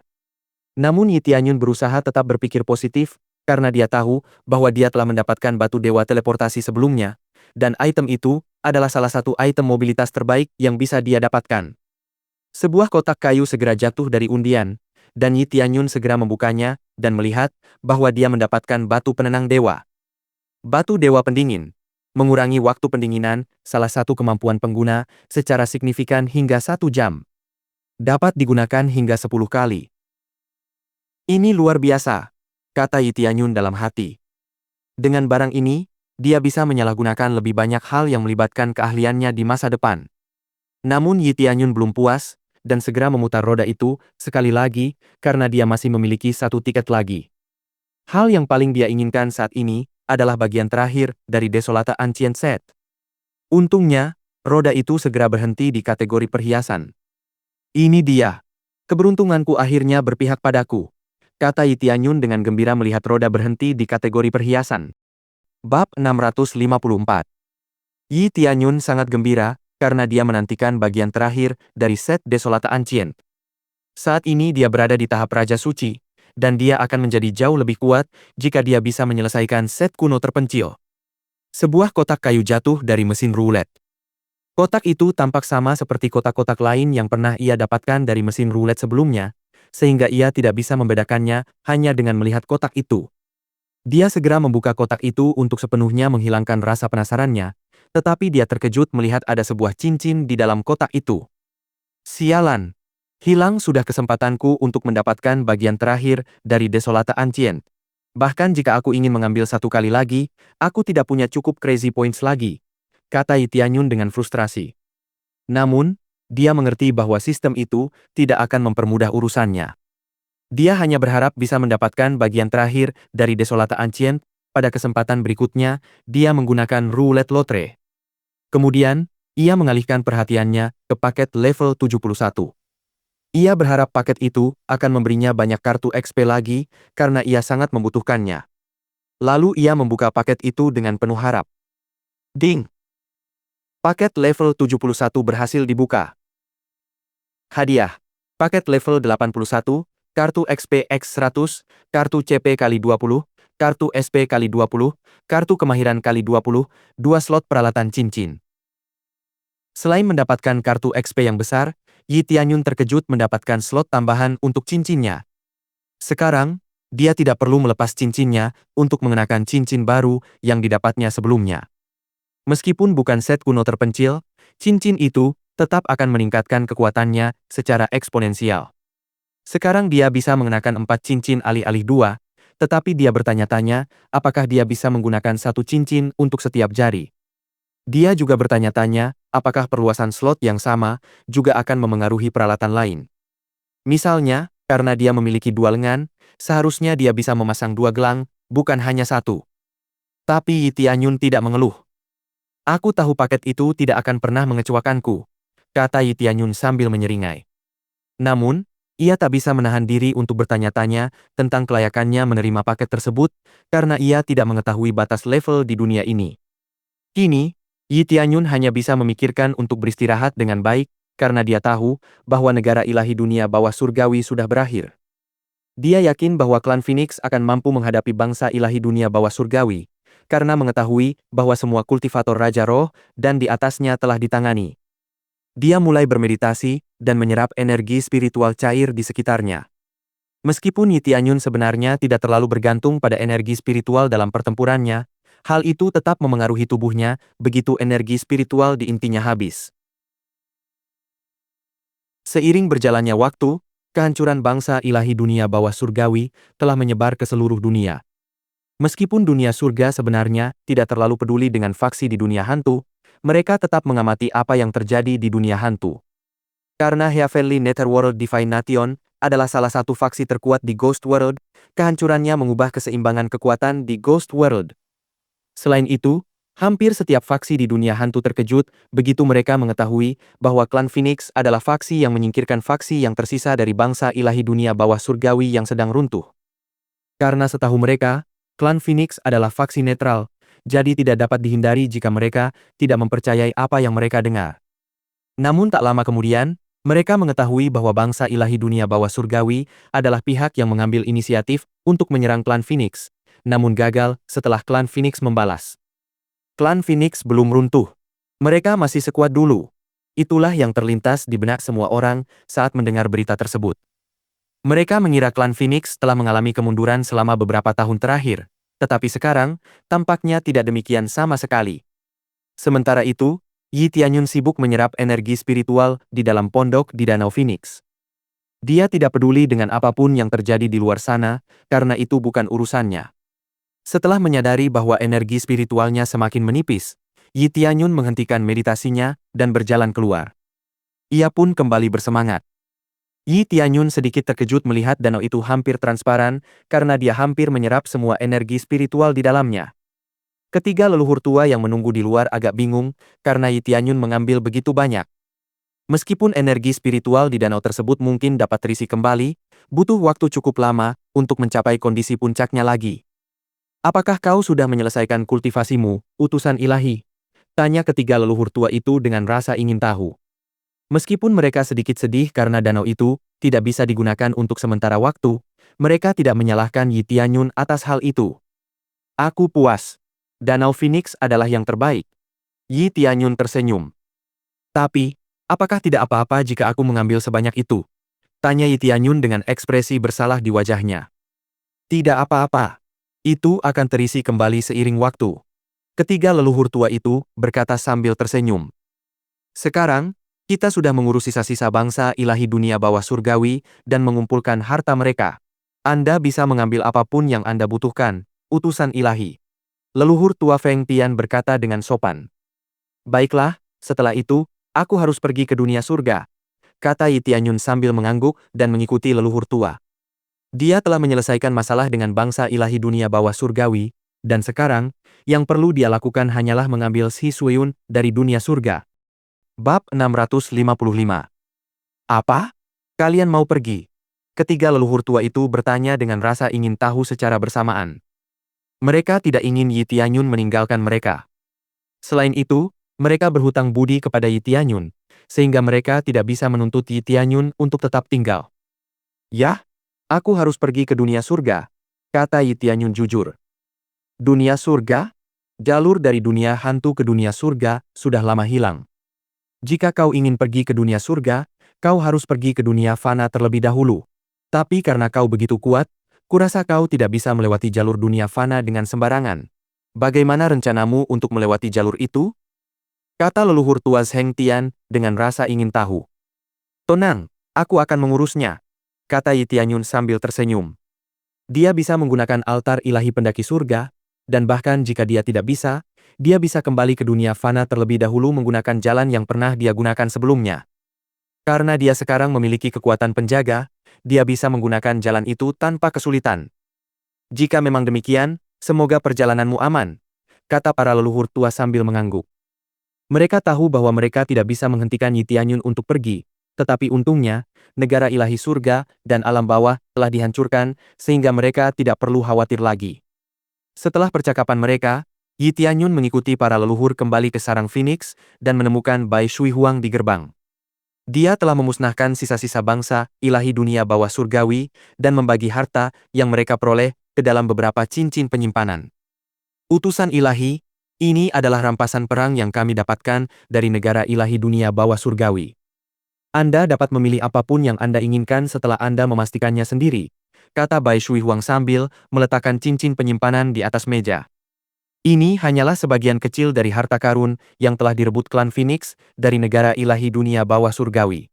Namun Yi Tianyun berusaha tetap berpikir positif, karena dia tahu bahwa dia telah mendapatkan batu dewa teleportasi sebelumnya, dan item itu adalah salah satu item mobilitas terbaik yang bisa dia dapatkan. Sebuah kotak kayu segera jatuh dari undian, dan Yi Tianyun segera membukanya dan melihat bahwa dia mendapatkan batu penenang dewa. Batu dewa pendingin. Mengurangi waktu pendinginan, salah satu kemampuan pengguna, secara signifikan hingga 1 jam. Dapat digunakan hingga 10 kali. Ini luar biasa, kata Yi Tianyun dalam hati. Dengan barang ini, dia bisa menyalahgunakan lebih banyak hal yang melibatkan keahliannya di masa depan. Namun Yi Tianyun belum puas, dan segera memutar roda itu sekali lagi, karena dia masih memiliki 1 tiket lagi. Hal yang paling dia inginkan saat ini adalah bagian terakhir dari Desolata Ancient Set. Untungnya, roda itu segera berhenti di kategori perhiasan. Ini dia. Keberuntunganku akhirnya berpihak padaku, kata Yi Tianyun dengan gembira melihat roda berhenti di kategori perhiasan. Bab 654. Yi Tianyun sangat gembira, karena dia menantikan bagian terakhir dari set Desolata Ancient. Saat ini dia berada di tahap Raja Suci, dan dia akan menjadi jauh lebih kuat jika dia bisa menyelesaikan set kuno terpencil. Sebuah kotak kayu jatuh dari mesin roulette. Kotak itu tampak sama seperti kotak-kotak lain yang pernah ia dapatkan dari mesin roulette sebelumnya, sehingga ia tidak bisa membedakannya hanya dengan melihat kotak itu. Dia segera membuka kotak itu untuk sepenuhnya menghilangkan rasa penasarannya, tetapi dia terkejut melihat ada sebuah cincin di dalam kotak itu. Sialan! Hilang sudah kesempatanku untuk mendapatkan bagian terakhir dari Desolata Ancient. Bahkan jika aku ingin mengambil 1 kali lagi, aku tidak punya cukup crazy points lagi, kata Yi Tianyun dengan frustrasi. Namun, dia mengerti bahwa sistem itu tidak akan mempermudah urusannya. Dia hanya berharap bisa mendapatkan bagian terakhir dari Desolata Ancient. Pada kesempatan berikutnya, dia menggunakan roulette lotre. Kemudian, ia mengalihkan perhatiannya ke paket level 71. Ia berharap paket itu akan memberinya banyak kartu XP lagi, karena ia sangat membutuhkannya. Lalu ia membuka paket itu dengan penuh harap. Ding! Paket level 71 berhasil dibuka. Hadiah. Paket level 81, kartu XP X100, kartu CP kali 20, kartu SP kali 20, kartu kemahiran kali 20, 2 slot peralatan cincin. Selain mendapatkan kartu XP yang besar, Yi Tianyun terkejut mendapatkan slot tambahan untuk cincinnya. Sekarang, dia tidak perlu melepas cincinnya untuk mengenakan cincin baru yang didapatnya sebelumnya. Meskipun bukan set kuno terpencil, cincin itu tetap akan meningkatkan kekuatannya secara eksponensial. Sekarang dia bisa mengenakan 4 cincin alih-alih 2, tetapi dia bertanya-tanya apakah dia bisa menggunakan 1 cincin untuk setiap jari. Dia juga bertanya-tanya apakah perluasan slot yang sama juga akan memengaruhi peralatan lain. Misalnya, Karena dia memiliki dua lengan, seharusnya dia bisa memasang dua gelang, bukan hanya satu. Tapi Yi Tianyun tidak mengeluh. Aku tahu paket itu tidak akan pernah mengecewakanku, kata Yi Tianyun sambil menyeringai. Namun, ia tak bisa menahan diri untuk bertanya-tanya tentang kelayakannya menerima paket tersebut, karena ia tidak mengetahui batas level di dunia ini. Kini, Yi Tianyun hanya bisa memikirkan untuk beristirahat dengan baik, karena dia tahu bahwa negara ilahi dunia bawah surgawi sudah berakhir. Dia yakin bahwa klan Phoenix akan mampu menghadapi bangsa ilahi dunia bawah surgawi, karena mengetahui bahwa semua kultivator Raja Roh dan di atasnya telah ditangani. Dia mulai bermeditasi dan menyerap energi spiritual cair di sekitarnya. Meskipun Yi Tianyun sebenarnya tidak terlalu bergantung pada energi spiritual dalam pertempurannya, hal itu tetap memengaruhi tubuhnya begitu energi spiritual di intinya habis. Seiring berjalannya waktu, kehancuran bangsa ilahi dunia bawah surgawi telah menyebar ke seluruh dunia. Meskipun dunia surga sebenarnya tidak terlalu peduli dengan faksi di dunia hantu, mereka tetap mengamati apa yang terjadi di dunia hantu. Karena Heavenly Netherworld Divine Nation adalah salah satu faksi terkuat di Ghost World, kehancurannya mengubah keseimbangan kekuatan di Ghost World. Selain itu, hampir setiap faksi di dunia hantu terkejut begitu mereka mengetahui bahwa klan Phoenix adalah faksi yang menyingkirkan faksi yang tersisa dari bangsa ilahi dunia bawah surgawi yang sedang runtuh. Karena setahu mereka, klan Phoenix adalah faksi netral, jadi tidak dapat dihindari jika mereka tidak mempercayai apa yang mereka dengar. Namun tak lama kemudian, mereka mengetahui bahwa bangsa ilahi dunia bawah surgawi adalah pihak yang mengambil inisiatif untuk menyerang klan Phoenix, namun gagal setelah klan Phoenix membalas. Klan Phoenix belum runtuh. Mereka masih sekuat dulu. Itulah yang terlintas di benak semua orang saat mendengar berita tersebut. Mereka mengira klan Phoenix telah mengalami kemunduran selama beberapa tahun terakhir, tetapi sekarang, tampaknya tidak demikian sama sekali. Sementara itu, Yi Tianyun sibuk menyerap energi spiritual di dalam pondok di Danau Phoenix. Dia tidak peduli dengan apapun yang terjadi di luar sana, karena itu bukan urusannya. Setelah menyadari bahwa energi spiritualnya semakin menipis, Yi Tianyun menghentikan meditasinya dan berjalan keluar. Ia pun kembali bersemangat. Yi Tianyun sedikit terkejut melihat danau itu hampir transparan karena dia hampir menyerap semua energi spiritual di dalamnya. Ketiga leluhur tua yang menunggu di luar agak bingung karena Yi Tianyun mengambil begitu banyak. Meskipun energi spiritual di danau tersebut mungkin dapat terisi kembali, butuh waktu cukup lama untuk mencapai kondisi puncaknya lagi. Apakah kau sudah menyelesaikan kultivasimu, utusan ilahi? Tanya ketiga leluhur tua itu dengan rasa ingin tahu. Meskipun mereka sedikit sedih karena danau itu tidak bisa digunakan untuk sementara waktu, mereka tidak menyalahkan Yi Tianyun atas hal itu. Aku puas. Danau Phoenix adalah yang terbaik. Yi Tianyun tersenyum. Tapi, apakah tidak apa-apa jika aku mengambil sebanyak itu? Tanya Yi Tianyun dengan ekspresi bersalah di wajahnya. Tidak apa-apa. Itu akan terisi kembali seiring waktu. Ketiga leluhur tua itu berkata sambil tersenyum. Sekarang, kita sudah mengurus sisa-sisa bangsa ilahi dunia bawah surgawi dan mengumpulkan harta mereka. Anda bisa mengambil apapun yang Anda butuhkan, utusan ilahi. Leluhur tua Feng Tian berkata dengan sopan. Baiklah, setelah itu, aku harus pergi ke dunia surga, kata Yi Tianyun sambil mengangguk dan mengikuti leluhur tua. Dia telah menyelesaikan masalah dengan bangsa ilahi dunia bawah surgawi, dan sekarang, yang perlu dia lakukan hanyalah mengambil Shi Suiyun dari dunia surga. Bab 655. Apa? Kalian mau pergi? Ketiga leluhur tua itu bertanya dengan rasa ingin tahu secara bersamaan. Mereka tidak ingin Yi Tianyun meninggalkan mereka. Selain itu, mereka berhutang budi kepada Yi Tianyun, sehingga mereka tidak bisa menuntut Yi Tianyun untuk tetap tinggal. Yah, aku harus pergi ke dunia surga, kata Yi Tianyun jujur. Dunia surga? Jalur dari dunia hantu ke dunia surga sudah lama hilang. Jika kau ingin pergi ke dunia surga, kau harus pergi ke dunia fana terlebih dahulu. Tapi karena kau begitu kuat, kurasa kau tidak bisa melewati jalur dunia fana dengan sembarangan. Bagaimana rencanamu untuk melewati jalur itu? Kata leluhur tua Zheng Tian dengan rasa ingin tahu. Tenang, aku akan mengurusnya, kata Yi Tianyun sambil tersenyum. Dia bisa menggunakan altar ilahi pendaki surga, dan bahkan jika dia tidak bisa kembali ke dunia fana terlebih dahulu menggunakan jalan yang pernah dia gunakan sebelumnya. Karena dia sekarang memiliki kekuatan penjaga, dia bisa menggunakan jalan itu tanpa kesulitan. Jika memang demikian, semoga perjalananmu aman, kata para leluhur tua sambil mengangguk. Mereka tahu bahwa mereka tidak bisa menghentikan Yi Tianyun untuk pergi, tetapi untungnya, negara ilahi surga dan alam bawah telah dihancurkan sehingga mereka tidak perlu khawatir lagi. Setelah percakapan mereka, Yi Tianyun mengikuti para leluhur kembali ke sarang Phoenix dan menemukan Bai Shui Huang di gerbang. Dia telah memusnahkan sisa-sisa bangsa ilahi dunia bawah surgawi dan membagi harta yang mereka peroleh ke dalam beberapa cincin penyimpanan. Utusan ilahi, ini adalah rampasan perang yang kami dapatkan dari negara ilahi dunia bawah surgawi. Anda dapat memilih apapun yang Anda inginkan setelah Anda memastikannya sendiri, kata Bai Shui Huang sambil meletakkan cincin penyimpanan di atas meja. Ini hanyalah sebagian kecil dari harta karun yang telah direbut klan Phoenix dari negara ilahi dunia bawah surgawi.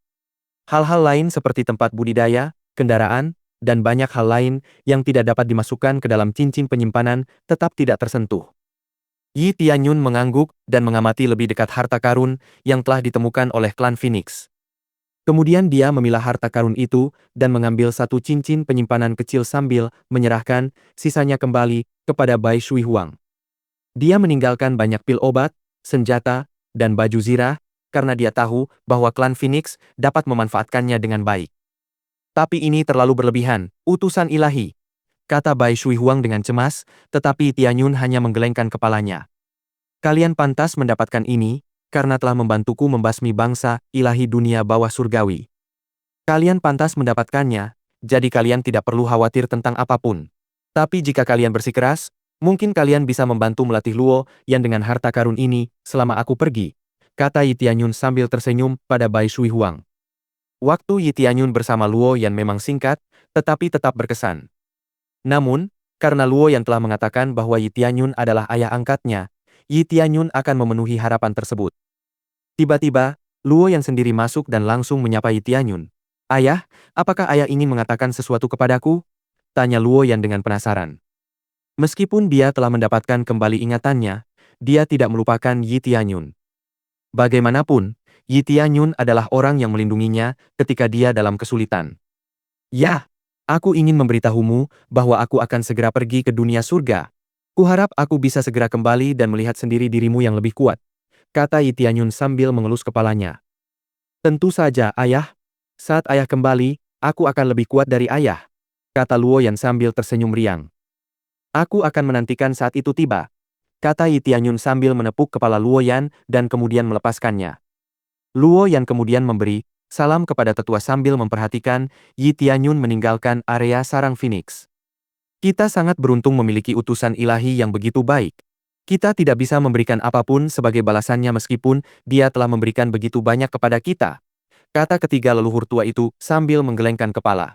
Hal-hal lain seperti tempat budidaya, kendaraan, dan banyak hal lain yang tidak dapat dimasukkan ke dalam cincin penyimpanan tetap tidak tersentuh. Yi Tianyun mengangguk dan mengamati lebih dekat harta karun yang telah ditemukan oleh klan Phoenix. Kemudian dia memilah harta karun itu dan mengambil satu cincin penyimpanan kecil sambil menyerahkan sisanya kembali kepada Bai Shui Huang. Dia meninggalkan banyak pil obat, senjata, dan baju zirah, karena dia tahu bahwa klan Phoenix dapat memanfaatkannya dengan baik. Tapi ini terlalu berlebihan, utusan ilahi, kata Bai Shui Huang dengan cemas, tetapi Tianyun hanya menggelengkan kepalanya. Kalian pantas mendapatkan ini, karena telah membantuku membasmi bangsa ilahi dunia bawah surgawi. Kalian pantas mendapatkannya, jadi kalian tidak perlu khawatir tentang apapun. Tapi jika kalian bersikeras, mungkin kalian bisa membantu melatih Luo yang dengan harta karun ini selama aku pergi, kata Yi Tianyun sambil tersenyum pada Bai Shui Huang. Waktu Yi Tianyun bersama Luo Yan memang singkat, tetapi tetap berkesan. Namun, karena Luo Yan telah mengatakan bahwa Yi Tianyun adalah ayah angkatnya, Yi Tianyun akan memenuhi harapan tersebut. Tiba-tiba, Luo Yan sendiri masuk dan langsung menyapa Yi Tianyun. Ayah, apakah ayah ingin mengatakan sesuatu kepadaku? Tanya Luo Yan dengan penasaran. Meskipun dia telah mendapatkan kembali ingatannya, dia tidak melupakan Yi Tianyun. Bagaimanapun, Yi Tianyun adalah orang yang melindunginya ketika dia dalam kesulitan. Ya, aku ingin memberitahumu bahwa aku akan segera pergi ke dunia surga. Kuharap aku bisa segera kembali dan melihat sendiri dirimu yang lebih kuat, kata Yi Tianyun sambil mengelus kepalanya. Tentu saja, ayah. Saat ayah kembali, aku akan lebih kuat dari ayah, kata Luo Yan sambil tersenyum riang. Aku akan menantikan saat itu tiba, kata Yi Tianyun sambil menepuk kepala Luo Yan dan kemudian melepaskannya. Luo Yan kemudian memberi salam kepada tetua sambil memperhatikan Yi Tianyun meninggalkan area sarang Phoenix. Kita sangat beruntung memiliki utusan ilahi yang begitu baik. Kita tidak bisa memberikan apapun sebagai balasannya meskipun dia telah memberikan begitu banyak kepada kita, kata ketiga leluhur tua itu sambil menggelengkan kepala.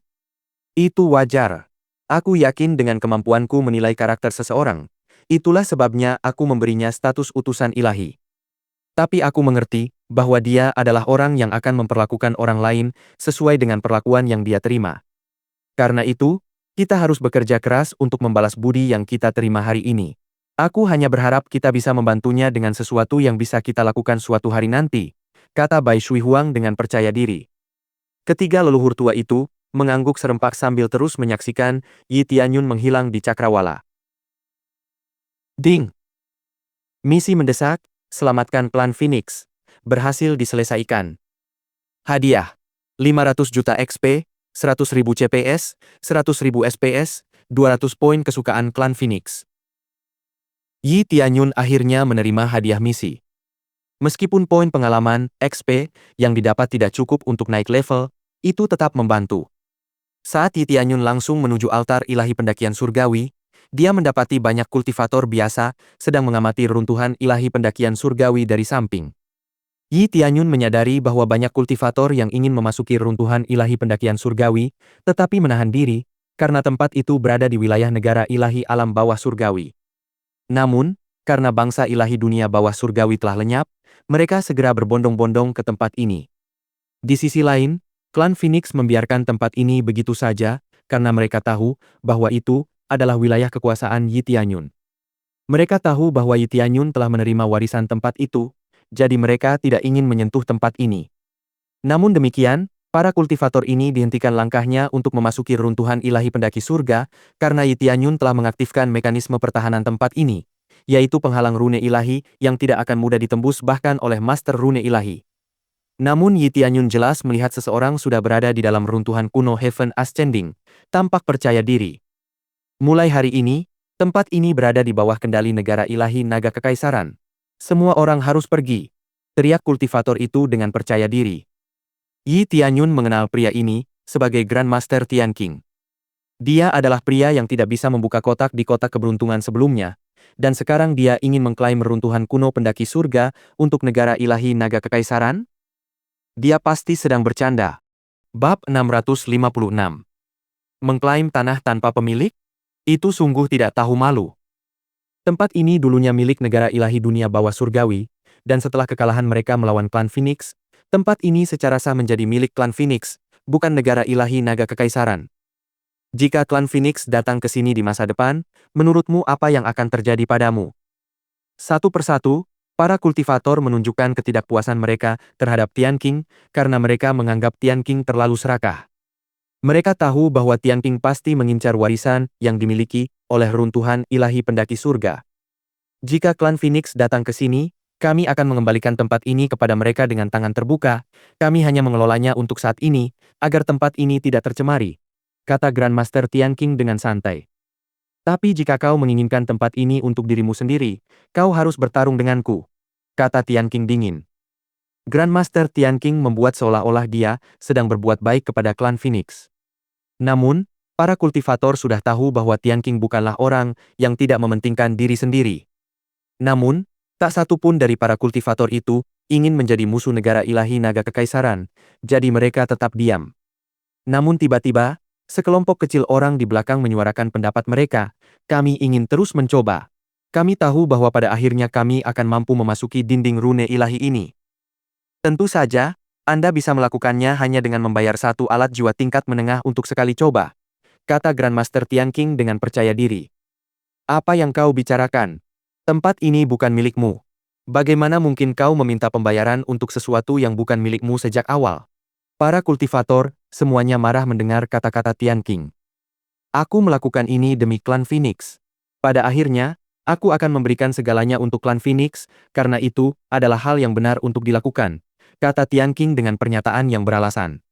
Itu wajar. Aku yakin dengan kemampuanku menilai karakter seseorang. Itulah sebabnya aku memberinya status utusan ilahi. Tapi aku mengerti bahwa dia adalah orang yang akan memperlakukan orang lain sesuai dengan perlakuan yang dia terima. Karena itu, kita harus bekerja keras untuk membalas budi yang kita terima hari ini. Aku hanya berharap kita bisa membantunya dengan sesuatu yang bisa kita lakukan suatu hari nanti, kata Bai Shui Huang dengan percaya diri. Ketiga leluhur tua itu mengangguk serempak sambil terus menyaksikan Yi Tianyun menghilang di cakrawala. Ding! Misi mendesak, selamatkan klan Phoenix, berhasil diselesaikan. Hadiah, 500 juta XP, 100.000 CPS, 100.000 SPS, 200 poin kesukaan klan Phoenix. Yi Tianyun akhirnya menerima hadiah misi. Meskipun poin pengalaman, XP, yang didapat tidak cukup untuk naik level, itu tetap membantu. Saat Yi Tianyun langsung menuju altar ilahi pendakian surgawi, dia mendapati banyak kultivator biasa sedang mengamati reruntuhan ilahi pendakian surgawi dari samping. Yi Tianyun menyadari bahwa banyak kultivator yang ingin memasuki reruntuhan ilahi pendakian surgawi, tetapi menahan diri, karena tempat itu berada di wilayah negara ilahi alam bawah surgawi. Namun, karena bangsa ilahi dunia bawah surgawi telah lenyap, mereka segera berbondong-bondong ke tempat ini. Di sisi lain, klan Phoenix membiarkan tempat ini begitu saja, karena mereka tahu bahwa itu adalah wilayah kekuasaan Yi Tianyun. Mereka tahu bahwa Yi Tianyun telah menerima warisan tempat itu, jadi mereka tidak ingin menyentuh tempat ini. Namun demikian, Para kultivator ini dihentikan langkahnya untuk memasuki runtuhan ilahi pendaki surga, karena Yi Tianyun telah mengaktifkan mekanisme pertahanan tempat ini, yaitu penghalang rune ilahi yang tidak akan mudah ditembus bahkan oleh Master Rune Ilahi. Namun Yi Tianyun jelas melihat seseorang sudah berada di dalam runtuhan kuno Heaven Ascending, tampak percaya diri. Mulai hari ini, tempat ini berada di bawah kendali negara ilahi naga kekaisaran. Semua orang harus pergi, teriak kultivator itu dengan percaya diri. Yi Tianyun mengenal pria ini sebagai Grandmaster Tian Qing. Dia adalah pria yang tidak bisa membuka kotak di kotak keberuntungan sebelumnya, dan sekarang dia ingin mengklaim runtuhan kuno pendaki surga untuk negara ilahi naga kekaisaran? Dia pasti sedang bercanda. Bab 656. Mengklaim tanah tanpa pemilik? Itu sungguh tidak tahu malu. Tempat ini dulunya milik negara ilahi dunia bawah surgawi, dan setelah kekalahan mereka melawan klan Phoenix, tempat ini secara sah menjadi milik klan Phoenix, bukan negara ilahi naga kekaisaran. Jika klan Phoenix datang ke sini di masa depan, menurutmu apa yang akan terjadi padamu? Satu persatu, para kultivator menunjukkan ketidakpuasan mereka terhadap Tian Qing karena mereka menganggap Tian Qing terlalu serakah. Mereka tahu bahwa Tian Qing pasti mengincar warisan yang dimiliki oleh runtuhan ilahi pendaki surga. Jika klan Phoenix datang ke sini, kami akan mengembalikan tempat ini kepada mereka dengan tangan terbuka. Kami hanya mengelolanya untuk saat ini, agar tempat ini tidak tercemari, kata Grandmaster Tian Qing dengan santai. Tapi jika kau menginginkan tempat ini untuk dirimu sendiri, kau harus bertarung denganku, kata Tian Qing dingin. Grandmaster Tian Qing membuat seolah-olah dia sedang berbuat baik kepada klan Phoenix. Namun, para kultivator sudah tahu bahwa Tian Qing bukanlah orang yang tidak mementingkan diri sendiri. Namun, tak satu pun dari para kultivator itu ingin menjadi musuh negara ilahi naga kekaisaran, jadi mereka tetap diam. Namun tiba-tiba, sekelompok kecil orang di belakang menyuarakan pendapat mereka, kami ingin terus mencoba. Kami tahu bahwa pada akhirnya kami akan mampu memasuki dinding rune ilahi ini. Tentu saja, Anda bisa melakukannya hanya dengan membayar satu alat jiwa tingkat menengah untuk sekali coba, kata Grandmaster Tian Qing dengan percaya diri. Apa yang kau bicarakan? Tempat ini bukan milikmu. Bagaimana mungkin kau meminta pembayaran untuk sesuatu yang bukan milikmu sejak awal? Para kultivator, semuanya marah mendengar kata-kata Tian Qing. Aku melakukan ini demi klan Phoenix. Pada akhirnya, aku akan memberikan segalanya untuk klan Phoenix, karena itu adalah hal yang benar untuk dilakukan, kata Tian Qing dengan pernyataan yang beralasan.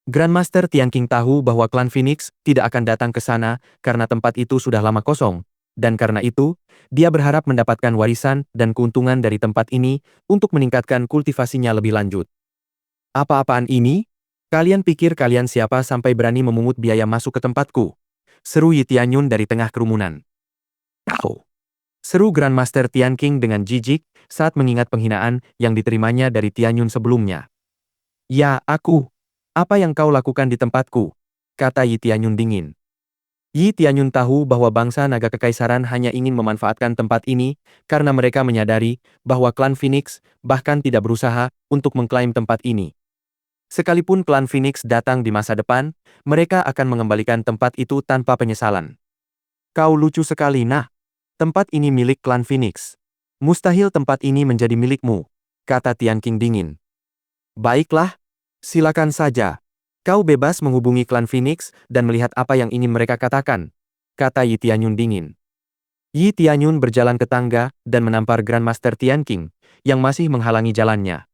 Grandmaster Tian Qing tahu bahwa klan Phoenix tidak akan datang ke sana karena tempat itu sudah lama kosong, dan karena itu, dia berharap mendapatkan warisan dan keuntungan dari tempat ini untuk meningkatkan kultivasinya lebih lanjut. Apa-apaan ini? Kalian pikir kalian siapa sampai berani memungut biaya masuk ke tempatku? Seru Yi Tianyun dari tengah kerumunan. Kau! Seru Grandmaster Tian Qing dengan jijik saat mengingat penghinaan yang diterimanya dari Tianyun sebelumnya. Ya, aku. Apa yang kau lakukan di tempatku? Kata Yi Tianyun dingin. Yi Tianyun tahu bahwa bangsa naga kekaisaran hanya ingin memanfaatkan tempat ini karena mereka menyadari bahwa klan Phoenix bahkan tidak berusaha untuk mengklaim tempat ini. Sekalipun klan Phoenix datang di masa depan, mereka akan mengembalikan tempat itu tanpa penyesalan. Kau lucu sekali, nah. Tempat ini milik klan Phoenix. Mustahil tempat ini menjadi milikmu, kata Tian Qing dingin. Baiklah, silakan saja. Kau bebas menghubungi klan Phoenix dan melihat apa yang ingin mereka katakan, kata Yi Tianyun dingin. Yi Tianyun berjalan ke tangga dan menampar Grandmaster Tian Qing, yang masih menghalangi jalannya.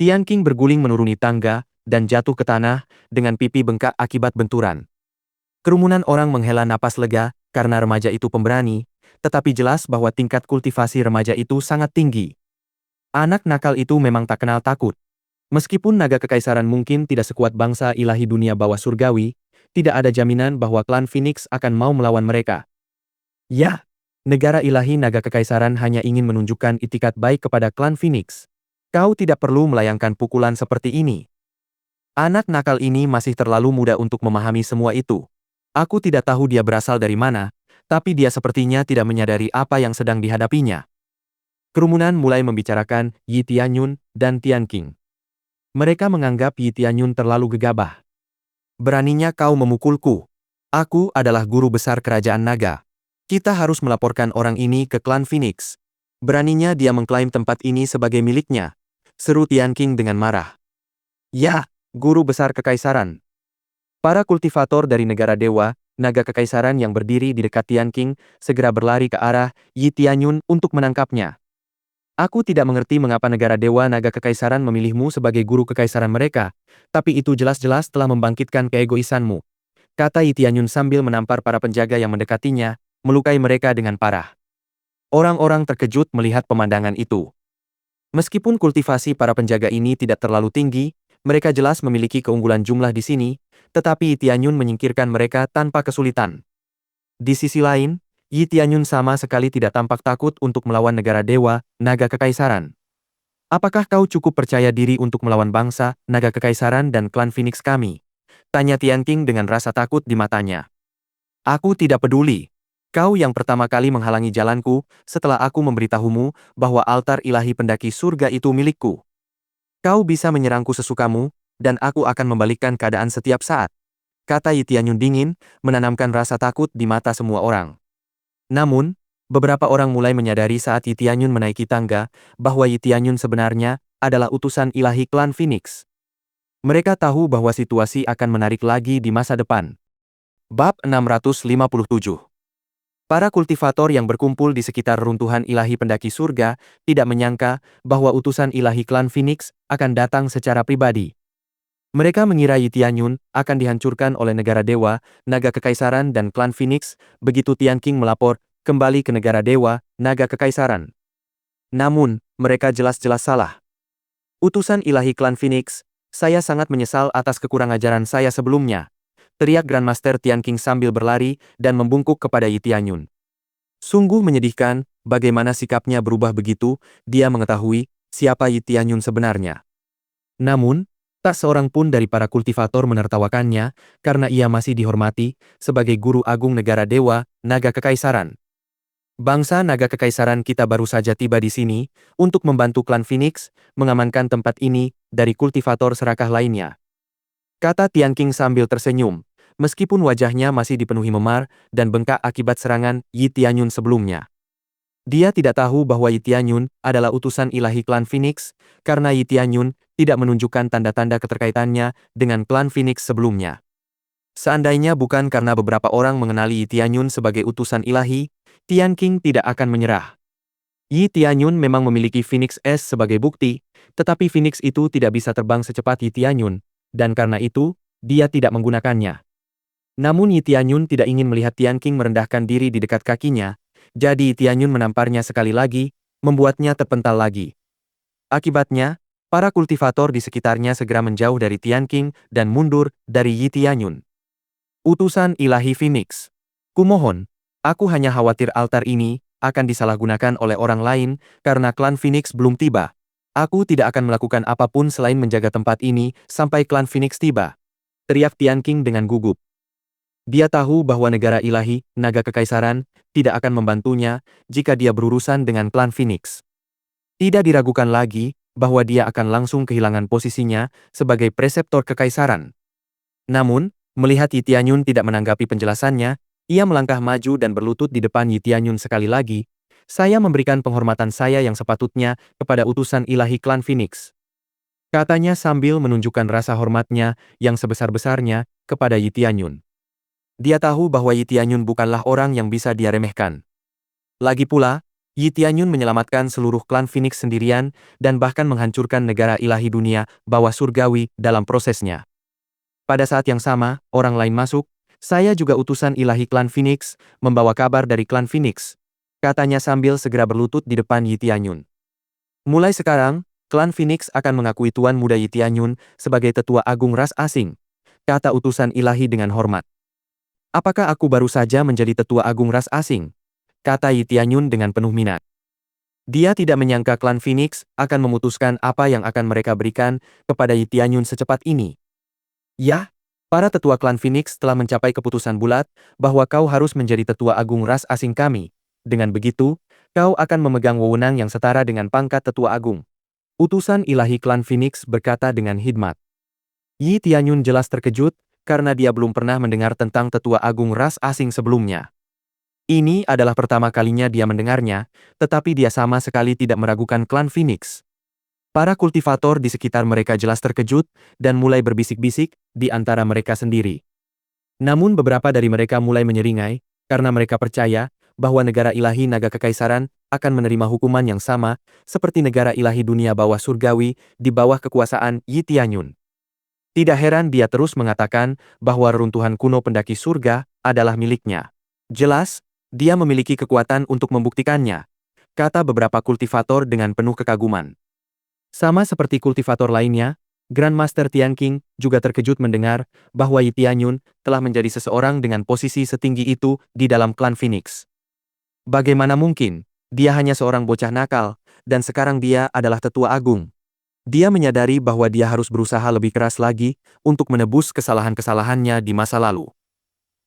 Tian Qing berguling menuruni tangga dan jatuh ke tanah dengan pipi bengkak akibat benturan. Kerumunan orang menghela napas lega karena remaja itu pemberani, tetapi jelas bahwa tingkat kultivasi remaja itu sangat tinggi. Anak nakal itu memang tak kenal takut. Meskipun naga kekaisaran mungkin tidak sekuat bangsa ilahi dunia bawah surgawi, tidak ada jaminan bahwa klan Phoenix akan mau melawan mereka. Ya, negara ilahi naga kekaisaran hanya ingin menunjukkan itikat baik kepada klan Phoenix. Kau tidak perlu melayangkan pukulan seperti ini. Anak nakal ini masih terlalu muda untuk memahami semua itu. Aku tidak tahu dia berasal dari mana, tapi dia sepertinya tidak menyadari apa yang sedang dihadapinya. Kerumunan mulai membicarakan Yi Tianyun dan Tian Qing. Mereka menganggap Yi Tianyun terlalu gegabah. Beraninya kau memukulku. Aku adalah guru besar kerajaan naga. Kita harus melaporkan orang ini ke klan Phoenix. Beraninya dia mengklaim tempat ini sebagai miliknya, seru Tian Qing dengan marah. Ya, Guru Besar Kekaisaran. Para kultivator dari negara dewa, naga kekaisaran yang berdiri di dekat Tianqing, segera berlari ke arah Yi Tianyun untuk menangkapnya. Aku tidak mengerti mengapa negara dewa naga kekaisaran memilihmu sebagai guru kekaisaran mereka, tapi itu jelas-jelas telah membangkitkan keegoisanmu, kata Yi Tianyun sambil menampar para penjaga yang mendekatinya, melukai mereka dengan parah. Orang-orang terkejut melihat pemandangan itu. Meskipun kultivasi para penjaga ini tidak terlalu tinggi, mereka jelas memiliki keunggulan jumlah di sini, tetapi Yi Tianyun menyingkirkan mereka tanpa kesulitan. Di sisi lain, Yi Tianyun sama sekali tidak tampak takut untuk melawan negara dewa, naga kekaisaran. Apakah kau cukup percaya diri untuk melawan bangsa, naga kekaisaran dan klan Phoenix kami? Tanya Tianqing dengan rasa takut di matanya. Aku tidak peduli. Kau yang pertama kali menghalangi jalanku, setelah aku memberitahumu bahwa altar ilahi pendaki surga itu milikku. Kau bisa menyerangku sesukamu, dan aku akan membalikkan keadaan setiap saat, kata Yi Tianyun dingin, menanamkan rasa takut di mata semua orang. Namun, beberapa orang mulai menyadari saat Yi Tianyun menaiki tangga, bahwa Yi Tianyun sebenarnya adalah utusan ilahi klan Phoenix. Mereka tahu bahwa situasi akan menarik lagi di masa depan. Bab 657. Para kultivator yang berkumpul di sekitar runtuhan ilahi pendaki surga tidak menyangka bahwa utusan ilahi klan Phoenix akan datang secara pribadi. Mereka mengira Yi Tianyun akan dihancurkan oleh negara dewa, naga kekaisaran dan klan Phoenix begitu Tianqing melapor kembali ke negara dewa, naga kekaisaran. Namun, mereka jelas-jelas salah. Utusan ilahi klan Phoenix, saya sangat menyesal atas kekurang ajaran saya sebelumnya, teriak Grandmaster Tianqing sambil berlari dan membungkuk kepada Yi Tianyun. Sungguh menyedihkan, bagaimana sikapnya berubah begitu, dia mengetahui siapa Yi Tianyun sebenarnya. Namun, tak seorang pun dari para kultivator menertawakannya, karena ia masih dihormati sebagai guru agung negara dewa, naga kekaisaran. Bangsa naga kekaisaran kita baru saja tiba di sini, untuk membantu klan Phoenix, mengamankan tempat ini dari kultivator serakah lainnya, kata Tianqing sambil tersenyum, meskipun wajahnya masih dipenuhi memar dan bengkak akibat serangan Yi Tianyun sebelumnya. Dia tidak tahu bahwa Yi Tianyun adalah utusan ilahi klan Phoenix, karena Yi Tianyun tidak menunjukkan tanda-tanda keterkaitannya dengan klan Phoenix sebelumnya. Seandainya bukan karena beberapa orang mengenali Yi Tianyun sebagai utusan ilahi, Tianqing tidak akan menyerah. Yi Tianyun memang memiliki Phoenix S sebagai bukti, tetapi Phoenix itu tidak bisa terbang secepat Yi Tianyun, dan karena itu, dia tidak menggunakannya. Namun Yi Tianyun tidak ingin melihat Tianqing merendahkan diri di dekat kakinya, jadi Yi Tianyun menamparnya sekali lagi, membuatnya terpental lagi. Akibatnya, para kultivator di sekitarnya segera menjauh dari Tianqing dan mundur dari Yi Tianyun. Utusan ilahi Phoenix. Kumohon, aku hanya khawatir altar ini akan disalahgunakan oleh orang lain karena klan Phoenix belum tiba. Aku tidak akan melakukan apapun selain menjaga tempat ini sampai klan Phoenix tiba, teriak Tianqing dengan gugup. Dia tahu bahwa negara ilahi, naga kekaisaran, tidak akan membantunya jika dia berurusan dengan klan Phoenix. Tidak diragukan lagi bahwa dia akan langsung kehilangan posisinya sebagai preseptor kekaisaran. Namun, melihat Yi Tianyun tidak menanggapi penjelasannya, ia melangkah maju dan berlutut di depan Yi Tianyun sekali lagi. Saya memberikan penghormatan saya yang sepatutnya kepada utusan ilahi klan Phoenix, katanya sambil menunjukkan rasa hormatnya yang sebesar-besarnya kepada Yi Tianyun. Dia tahu bahwa Yi Tianyun bukanlah orang yang bisa dia remehkan. Lagi pula, Yi Tianyun menyelamatkan seluruh klan Phoenix sendirian dan bahkan menghancurkan negara ilahi dunia bawah surgawi dalam prosesnya. Pada saat yang sama, orang lain masuk, saya juga utusan ilahi klan Phoenix, membawa kabar dari klan Phoenix, katanya sambil segera berlutut di depan Yi Tianyun. Mulai sekarang, klan Phoenix akan mengakui Tuan Muda Yi Tianyun sebagai tetua agung ras asing, kata utusan ilahi dengan hormat. Apakah aku baru saja menjadi tetua agung ras asing? Kata Yi Tianyun dengan penuh minat. Dia tidak menyangka klan Phoenix akan memutuskan apa yang akan mereka berikan kepada Yi Tianyun secepat ini. Ya, para tetua klan Phoenix telah mencapai keputusan bulat bahwa kau harus menjadi tetua agung ras asing kami. Dengan begitu, kau akan memegang wewenang yang setara dengan pangkat tetua agung. Utusan ilahi klan Phoenix berkata dengan hikmat. Yi Tianyun jelas terkejut, karena dia belum pernah mendengar tentang tetua agung ras asing sebelumnya. Ini adalah pertama kalinya dia mendengarnya, tetapi dia sama sekali tidak meragukan klan Phoenix. Para kultivator di sekitar mereka jelas terkejut dan mulai berbisik-bisik di antara mereka sendiri. Namun beberapa dari mereka mulai menyeringai karena mereka percaya bahwa negara ilahi naga kekaisaran akan menerima hukuman yang sama seperti negara ilahi dunia bawah surgawi di bawah kekuasaan Yi Tianyun. Tidak heran dia terus mengatakan bahwa reruntuhan kuno pendaki surga adalah miliknya. Jelas, dia memiliki kekuatan untuk membuktikannya, kata beberapa kultivator dengan penuh kekaguman. Sama seperti kultivator lainnya, Grandmaster Tianqing juga terkejut mendengar bahwa Yi Tianyun telah menjadi seseorang dengan posisi setinggi itu di dalam klan Phoenix. Bagaimana mungkin? Dia hanya seorang bocah nakal, dan sekarang dia adalah tetua agung. Dia menyadari bahwa dia harus berusaha lebih keras lagi untuk menebus kesalahan-kesalahannya di masa lalu.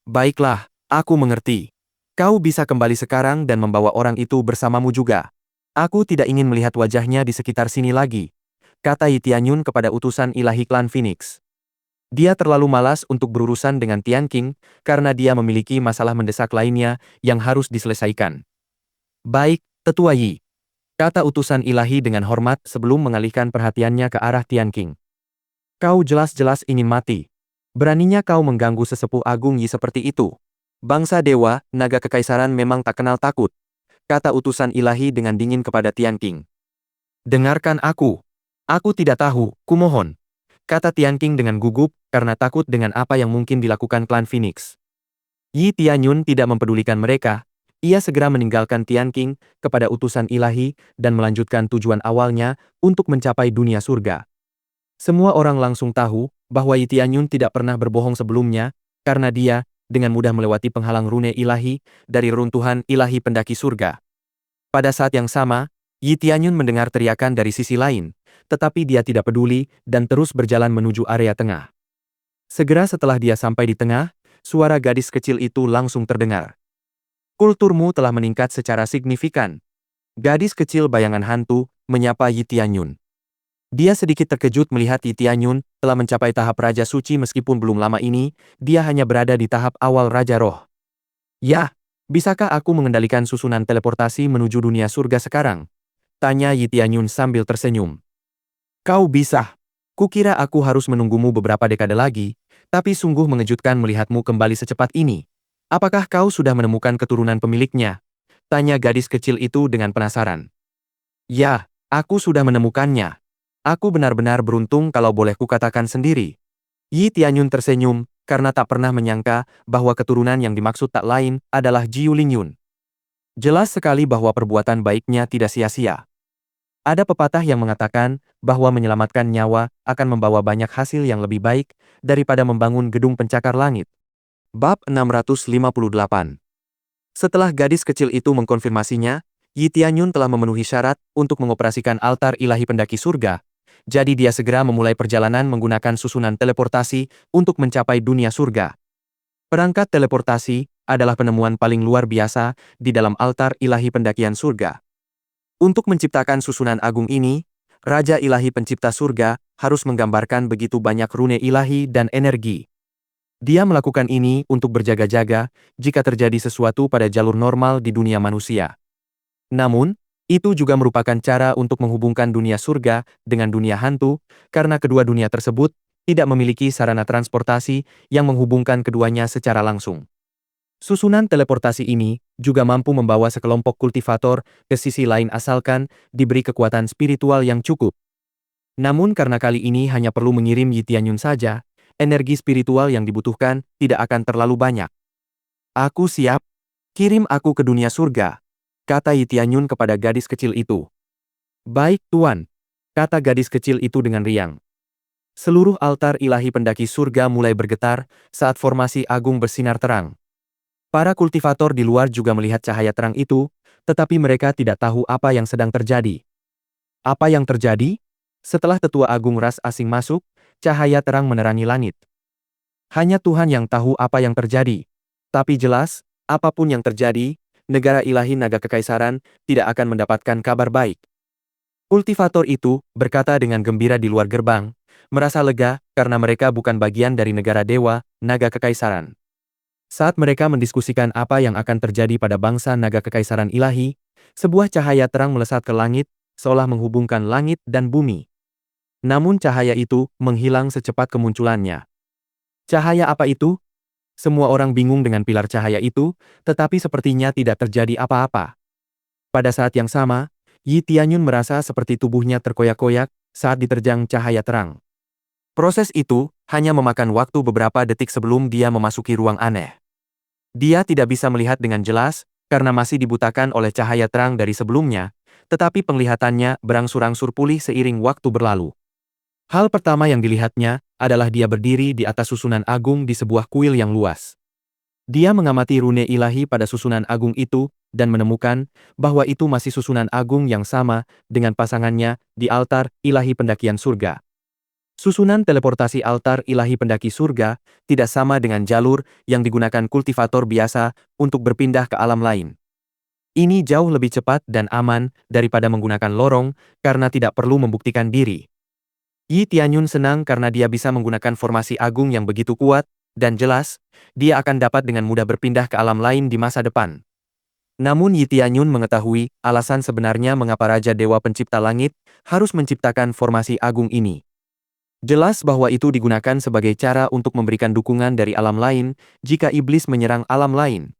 Baiklah, aku mengerti. Kau bisa kembali sekarang dan membawa orang itu bersamamu juga. Aku tidak ingin melihat wajahnya di sekitar sini lagi, kata Yi Tianyun kepada utusan ilahi klan Phoenix. Dia terlalu malas untuk berurusan dengan Tianqing karena dia memiliki masalah mendesak lainnya yang harus diselesaikan. Baik, Tetua Yi, kata utusan ilahi dengan hormat sebelum mengalihkan perhatiannya ke arah Tianqing. Kau jelas-jelas ingin mati. Beraninya kau mengganggu sesepuh agung Yi seperti itu. Bangsa dewa, naga kekaisaran memang tak kenal takut, kata utusan ilahi dengan dingin kepada Tianqing. Dengarkan aku. Aku tidak tahu, kumohon, kata Tianqing dengan gugup karena takut dengan apa yang mungkin dilakukan klan Phoenix. Yi Tianyun tidak mempedulikan mereka. Ia segera meninggalkan Tianqing kepada utusan ilahi dan melanjutkan tujuan awalnya untuk mencapai dunia surga. Semua orang langsung tahu bahwa Yi Tianyun tidak pernah berbohong sebelumnya, karena dia dengan mudah melewati penghalang rune ilahi dari reruntuhan ilahi pendaki surga. Pada saat yang sama, Yi Tianyun mendengar teriakan dari sisi lain, tetapi dia tidak peduli dan terus berjalan menuju area tengah. Segera setelah dia sampai di tengah, suara gadis kecil itu langsung terdengar. Kulturmu telah meningkat secara signifikan. Gadis kecil bayangan hantu menyapa Yi Tianyun. Dia sedikit terkejut melihat Yi Tianyun telah mencapai tahap Raja Suci meskipun belum lama ini, dia hanya berada di tahap awal Raja Roh. Ya, bisakah aku mengendalikan susunan teleportasi menuju dunia surga sekarang? Tanya Yi Tianyun sambil tersenyum. Kau bisa. Kukira aku harus menunggumu beberapa dekade lagi, tapi sungguh mengejutkan melihatmu kembali secepat ini. Apakah kau sudah menemukan keturunan pemiliknya? Tanya gadis kecil itu dengan penasaran. Ya, aku sudah menemukannya. Aku benar-benar beruntung kalau boleh kukatakan sendiri. Yi Tianyun tersenyum, karena tak pernah menyangka bahwa keturunan yang dimaksud tak lain adalah Jiu Lingyun. Jelas sekali bahwa perbuatan baiknya tidak sia-sia. Ada pepatah yang mengatakan bahwa menyelamatkan nyawa akan membawa banyak hasil yang lebih baik daripada membangun gedung pencakar langit. Bab 658. Setelah gadis kecil itu mengkonfirmasinya, Yi Tianyun telah memenuhi syarat untuk mengoperasikan altar ilahi pendaki surga, jadi dia segera memulai perjalanan menggunakan susunan teleportasi untuk mencapai dunia surga. Perangkat teleportasi adalah penemuan paling luar biasa di dalam altar ilahi pendakian surga. Untuk menciptakan susunan agung ini, Raja Ilahi Pencipta Surga harus menggambarkan begitu banyak rune ilahi dan energi. Dia melakukan ini untuk berjaga-jaga jika terjadi sesuatu pada jalur normal di dunia manusia. Namun, itu juga merupakan cara untuk menghubungkan dunia surga dengan dunia hantu, karena kedua dunia tersebut tidak memiliki sarana transportasi yang menghubungkan keduanya secara langsung. Susunan teleportasi ini juga mampu membawa sekelompok kultivator ke sisi lain asalkan diberi kekuatan spiritual yang cukup. Namun karena kali ini hanya perlu mengirim Yi Tianyun saja, energi spiritual yang dibutuhkan tidak akan terlalu banyak. Aku siap. Kirim aku ke dunia surga, kata Yi Tianyun kepada gadis kecil itu. Baik, Tuan, kata gadis kecil itu dengan riang. Seluruh altar ilahi pendaki surga mulai bergetar saat formasi agung bersinar terang. Para kultivator di luar juga melihat cahaya terang itu, tetapi mereka tidak tahu apa yang sedang terjadi. Apa yang terjadi? Setelah tetua agung ras asing masuk, cahaya terang menerangi langit. Hanya Tuhan yang tahu apa yang terjadi. Tapi jelas, apapun yang terjadi, negara ilahi naga kekaisaran tidak akan mendapatkan kabar baik. Kultivator itu berkata dengan gembira di luar gerbang, merasa lega karena mereka bukan bagian dari negara dewa, naga kekaisaran. Saat mereka mendiskusikan apa yang akan terjadi pada bangsa naga kekaisaran ilahi, sebuah cahaya terang melesat ke langit, seolah menghubungkan langit dan bumi. Namun cahaya itu menghilang secepat kemunculannya. Cahaya apa itu? Semua orang bingung dengan pilar cahaya itu, tetapi sepertinya tidak terjadi apa-apa. Pada saat yang sama, Yi Tianyun merasa seperti tubuhnya terkoyak-koyak saat diterjang cahaya terang. Proses itu hanya memakan waktu beberapa detik sebelum dia memasuki ruang aneh. Dia tidak bisa melihat dengan jelas, karena masih dibutakan oleh cahaya terang dari sebelumnya, tetapi penglihatannya berangsur-angsur pulih seiring waktu berlalu. Hal pertama yang dilihatnya adalah dia berdiri di atas susunan agung di sebuah kuil yang luas. Dia mengamati rune ilahi pada susunan agung itu, dan menemukan bahwa itu masih susunan agung yang sama dengan pasangannya di altar ilahi pendakian surga. Susunan teleportasi altar ilahi pendaki surga tidak sama dengan jalur yang digunakan kultivator biasa untuk berpindah ke alam lain. Ini jauh lebih cepat dan aman daripada menggunakan lorong karena tidak perlu membuktikan diri. Yi Tianyun senang karena dia bisa menggunakan formasi agung yang begitu kuat, dan jelas, dia akan dapat dengan mudah berpindah ke alam lain di masa depan. Namun Yi Tianyun mengetahui alasan sebenarnya mengapa Raja Dewa Pencipta Langit harus menciptakan formasi agung ini. Jelas bahwa itu digunakan sebagai cara untuk memberikan dukungan dari alam lain jika iblis menyerang alam lain.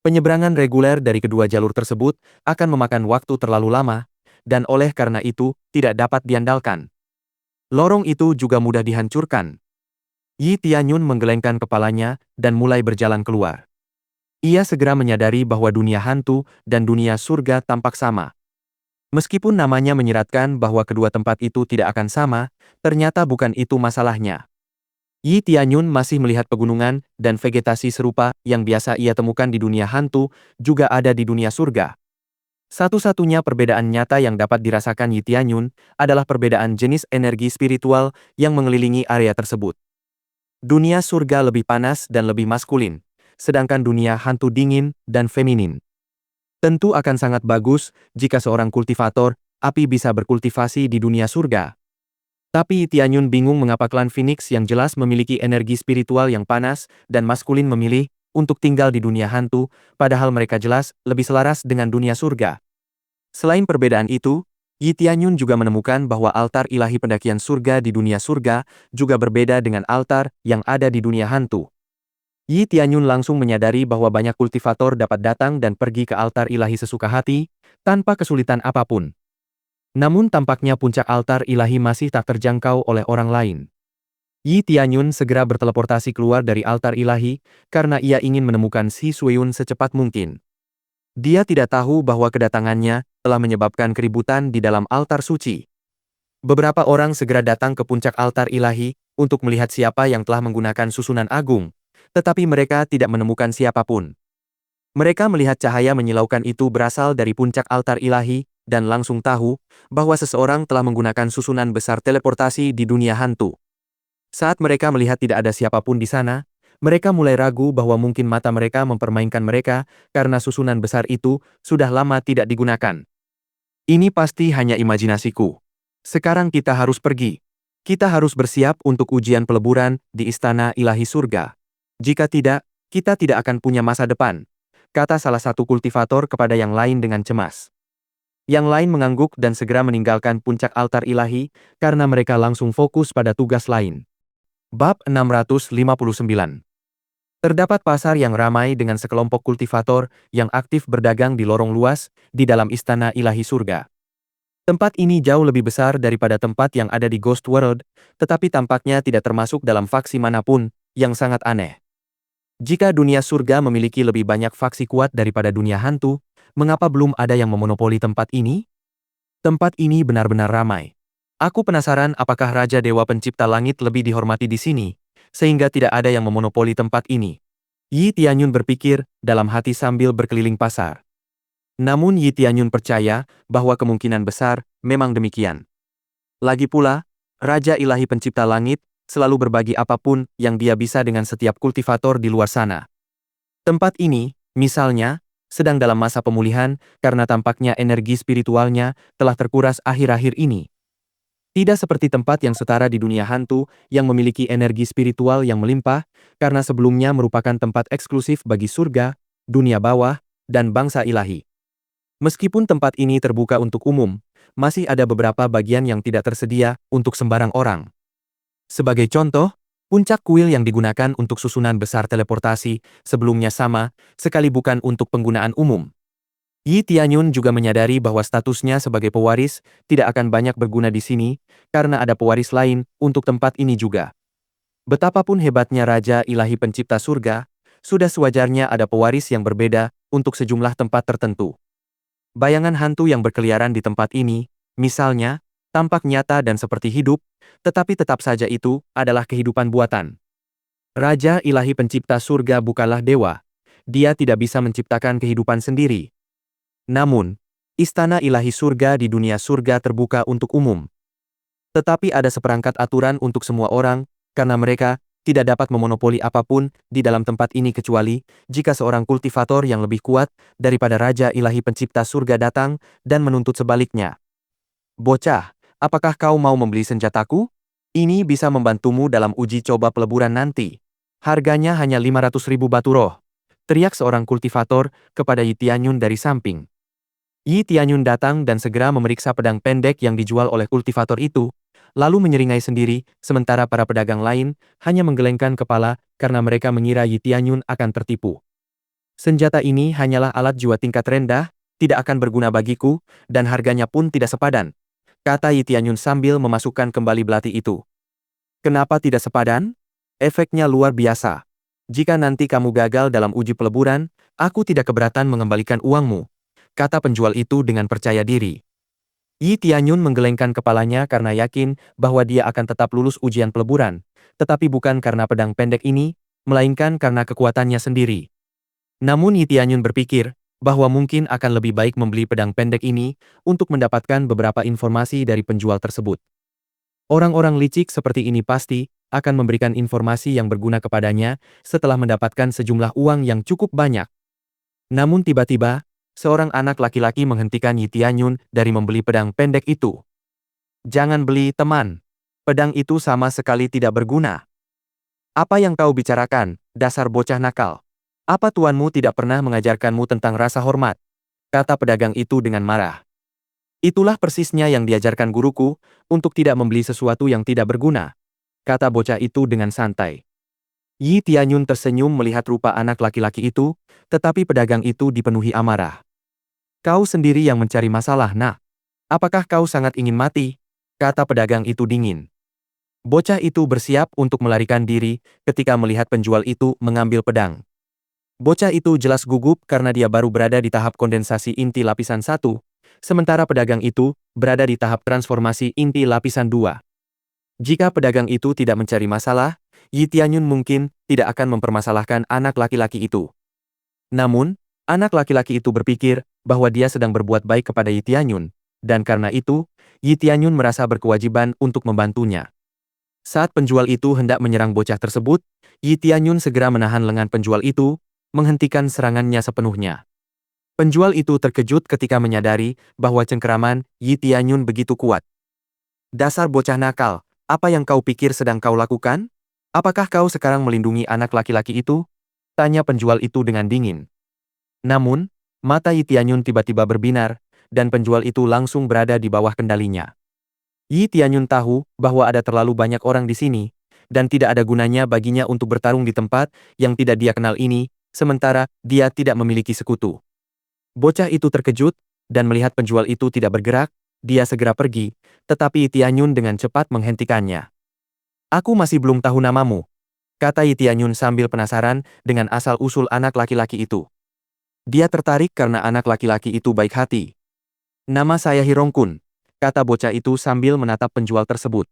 Penyeberangan reguler dari kedua jalur tersebut akan memakan waktu terlalu lama, dan oleh karena itu tidak dapat diandalkan. Lorong itu juga mudah dihancurkan. Yi Tianyun menggelengkan kepalanya dan mulai berjalan keluar. Ia segera menyadari bahwa dunia hantu dan dunia surga tampak sama. Meskipun namanya menyiratkan bahwa kedua tempat itu tidak akan sama, ternyata bukan itu masalahnya. Yi Tianyun masih melihat pegunungan dan vegetasi serupa yang biasa ia temukan di dunia hantu juga ada di dunia surga. Satu-satunya perbedaan nyata yang dapat dirasakan Yi Tianyun adalah perbedaan jenis energi spiritual yang mengelilingi area tersebut. Dunia surga lebih panas dan lebih maskulin, sedangkan dunia hantu dingin dan feminin. Tentu akan sangat bagus jika seorang kultivator api bisa berkultivasi di dunia surga. Tapi Yi Tianyun bingung mengapa klan Phoenix yang jelas memiliki energi spiritual yang panas dan maskulin memilih untuk tinggal di dunia hantu, padahal mereka jelas lebih selaras dengan dunia surga. Selain perbedaan itu, Yi Tianyun juga menemukan bahwa altar ilahi pendakian surga di dunia surga juga berbeda dengan altar yang ada di dunia hantu. Yi Tianyun langsung menyadari bahwa banyak kultivator dapat datang dan pergi ke altar ilahi sesuka hati, tanpa kesulitan apapun. Namun tampaknya puncak altar ilahi masih tak terjangkau oleh orang lain. Yi Tianyun segera berteleportasi keluar dari altar ilahi, karena ia ingin menemukan Si Suiyun secepat mungkin. Dia tidak tahu bahwa kedatangannya telah menyebabkan keributan di dalam altar suci. Beberapa orang segera datang ke puncak altar ilahi untuk melihat siapa yang telah menggunakan susunan agung, tetapi mereka tidak menemukan siapapun. Mereka melihat cahaya menyilaukan itu berasal dari puncak altar ilahi dan langsung tahu bahwa seseorang telah menggunakan susunan besar teleportasi di dunia hantu. Saat mereka melihat tidak ada siapapun di sana, mereka mulai ragu bahwa mungkin mata mereka mempermainkan mereka karena susunan besar itu sudah lama tidak digunakan. Ini pasti hanya imajinasiku. Sekarang kita harus pergi. Kita harus bersiap untuk ujian peleburan di istana ilahi surga. Jika tidak, kita tidak akan punya masa depan, kata salah satu kultivator kepada yang lain dengan cemas. Yang lain mengangguk dan segera meninggalkan puncak altar ilahi karena mereka langsung fokus pada tugas lain. Bab 659. Terdapat pasar yang ramai dengan sekelompok kultivator yang aktif berdagang di lorong luas di dalam istana ilahi surga. Tempat ini jauh lebih besar daripada tempat yang ada di Ghost World, tetapi tampaknya tidak termasuk dalam faksi manapun, yang sangat aneh. Jika dunia surga memiliki lebih banyak faksi kuat daripada dunia hantu, mengapa belum ada yang memonopoli tempat ini? Tempat ini benar-benar ramai. Aku penasaran apakah Raja Dewa Pencipta Langit lebih dihormati di sini, sehingga tidak ada yang memonopoli tempat ini. Yi Tianyun berpikir dalam hati sambil berkeliling pasar. Namun Yi Tianyun percaya bahwa kemungkinan besar memang demikian. Lagi pula, Raja Ilahi Pencipta Langit selalu berbagi apapun yang dia bisa dengan setiap kultivator di luar sana. Tempat ini, misalnya, sedang dalam masa pemulihan karena tampaknya energi spiritualnya telah terkuras akhir-akhir ini. Tidak seperti tempat yang setara di dunia hantu yang memiliki energi spiritual yang melimpah, karena sebelumnya merupakan tempat eksklusif bagi surga, dunia bawah, dan bangsa ilahi. Meskipun tempat ini terbuka untuk umum, masih ada beberapa bagian yang tidak tersedia untuk sembarang orang. Sebagai contoh, puncak kuil yang digunakan untuk susunan besar teleportasi sebelumnya sama sekali bukan untuk penggunaan umum. Yi Tianyun juga menyadari bahwa statusnya sebagai pewaris tidak akan banyak berguna di sini karena ada pewaris lain untuk tempat ini juga. Betapapun hebatnya Raja Ilahi Pencipta Surga, sudah sewajarnya ada pewaris yang berbeda untuk sejumlah tempat tertentu. Bayangan hantu yang berkeliaran di tempat ini, misalnya, tampak nyata dan seperti hidup, tetapi tetap saja itu adalah kehidupan buatan. Raja Ilahi Pencipta Surga bukanlah dewa. Dia tidak bisa menciptakan kehidupan sendiri. Namun, istana ilahi surga di dunia surga terbuka untuk umum. Tetapi ada seperangkat aturan untuk semua orang, karena mereka tidak dapat memonopoli apapun di dalam tempat ini kecuali jika seorang kultivator yang lebih kuat daripada Raja Ilahi Pencipta Surga datang dan menuntut sebaliknya. Bocah, apakah kau mau membeli senjataku? Ini bisa membantumu dalam uji coba peleburan nanti. Harganya hanya 500.000 batu roh. Teriak seorang kultivator kepada Yi Tianyun dari samping. Yi Tianyun datang dan segera memeriksa pedang pendek yang dijual oleh kultivator itu, lalu menyeringai sendiri, sementara para pedagang lain hanya menggelengkan kepala karena mereka mengira Yi Tianyun akan tertipu. Senjata ini hanyalah alat jiwa tingkat rendah, tidak akan berguna bagiku, dan harganya pun tidak sepadan, kata Yi Tianyun sambil memasukkan kembali belati itu. Kenapa tidak sepadan? Efeknya luar biasa. Jika nanti kamu gagal dalam uji peleburan, aku tidak keberatan mengembalikan uangmu, kata penjual itu dengan percaya diri. Yi Tianyun menggelengkan kepalanya karena yakin bahwa dia akan tetap lulus ujian peleburan, tetapi bukan karena pedang pendek ini, melainkan karena kekuatannya sendiri. Namun Yi Tianyun berpikir bahwa mungkin akan lebih baik membeli pedang pendek ini untuk mendapatkan beberapa informasi dari penjual tersebut. Orang-orang licik seperti ini pasti akan memberikan informasi yang berguna kepadanya setelah mendapatkan sejumlah uang yang cukup banyak. Namun tiba-tiba, seorang anak laki-laki menghentikan Yi Tianyun dari membeli pedang pendek itu. Jangan beli, teman. Pedang itu sama sekali tidak berguna. Apa yang kau bicarakan, dasar bocah nakal? Apa tuanmu tidak pernah mengajarkanmu tentang rasa hormat? Kata pedagang itu dengan marah. Itulah persisnya yang diajarkan guruku, untuk tidak membeli sesuatu yang tidak berguna, kata bocah itu dengan santai. Yi Tianyun tersenyum melihat rupa anak laki-laki itu, tetapi pedagang itu dipenuhi amarah. Kau sendiri yang mencari masalah, nak. Apakah kau sangat ingin mati? Kata pedagang itu dingin. Bocah itu bersiap untuk melarikan diri ketika melihat penjual itu mengambil pedang. Bocah itu jelas gugup karena dia baru berada di tahap kondensasi inti lapisan 1, sementara pedagang itu berada di tahap transformasi inti lapisan 2. Jika pedagang itu tidak mencari masalah, Yi Tianyun mungkin tidak akan mempermasalahkan anak laki-laki itu. Namun, anak laki-laki itu berpikir bahwa dia sedang berbuat baik kepada Yi Tianyun, dan karena itu, Yi Tianyun merasa berkewajiban untuk membantunya. Saat penjual itu hendak menyerang bocah tersebut, Yi Tianyun segera menahan lengan penjual itu, menghentikan serangannya sepenuhnya. Penjual itu terkejut ketika menyadari bahwa cengkeraman Yi Tianyun begitu kuat. Dasar bocah nakal, apa yang kau pikir sedang kau lakukan? Apakah kau sekarang melindungi anak laki-laki itu? Tanya penjual itu dengan dingin. Namun, mata Yi Tianyun tiba-tiba berbinar, dan penjual itu langsung berada di bawah kendalinya. Yi Tianyun tahu bahwa ada terlalu banyak orang di sini, dan tidak ada gunanya baginya untuk bertarung di tempat yang tidak dia kenal ini, sementara dia tidak memiliki sekutu. Bocah itu terkejut, dan melihat penjual itu tidak bergerak, dia segera pergi, tetapi Yi Tianyun dengan cepat menghentikannya. Aku masih belum tahu namamu, kata Yi Tianyun sambil penasaran dengan asal-usul anak laki-laki itu. Dia tertarik karena anak laki-laki itu baik hati. Nama saya Hirongkun, kata bocah itu sambil menatap penjual tersebut.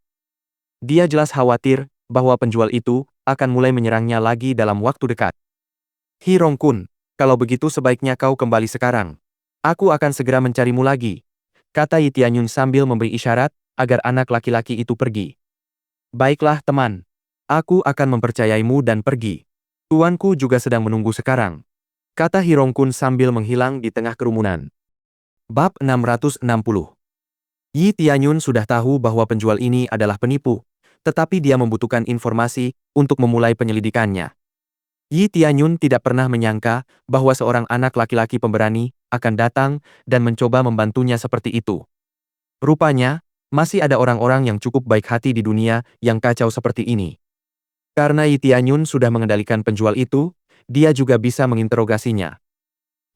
Dia jelas khawatir bahwa penjual itu akan mulai menyerangnya lagi dalam waktu dekat. Hirongkun, kalau begitu sebaiknya kau kembali sekarang. Aku akan segera mencarimu lagi, kata Yi Tianyun sambil memberi isyarat agar anak laki-laki itu pergi. Baiklah teman, aku akan mempercayaimu dan pergi. Tuanku juga sedang menunggu sekarang, kata Hirongkun sambil menghilang di tengah kerumunan. Bab 660. Yi Tianyun sudah tahu bahwa penjual ini adalah penipu, tetapi dia membutuhkan informasi untuk memulai penyelidikannya. Yi Tianyun tidak pernah menyangka bahwa seorang anak laki-laki pemberani akan datang dan mencoba membantunya seperti itu. Rupanya, masih ada orang-orang yang cukup baik hati di dunia yang kacau seperti ini. Karena Yi Tianyun sudah mengendalikan penjual itu, dia juga bisa menginterogasinya.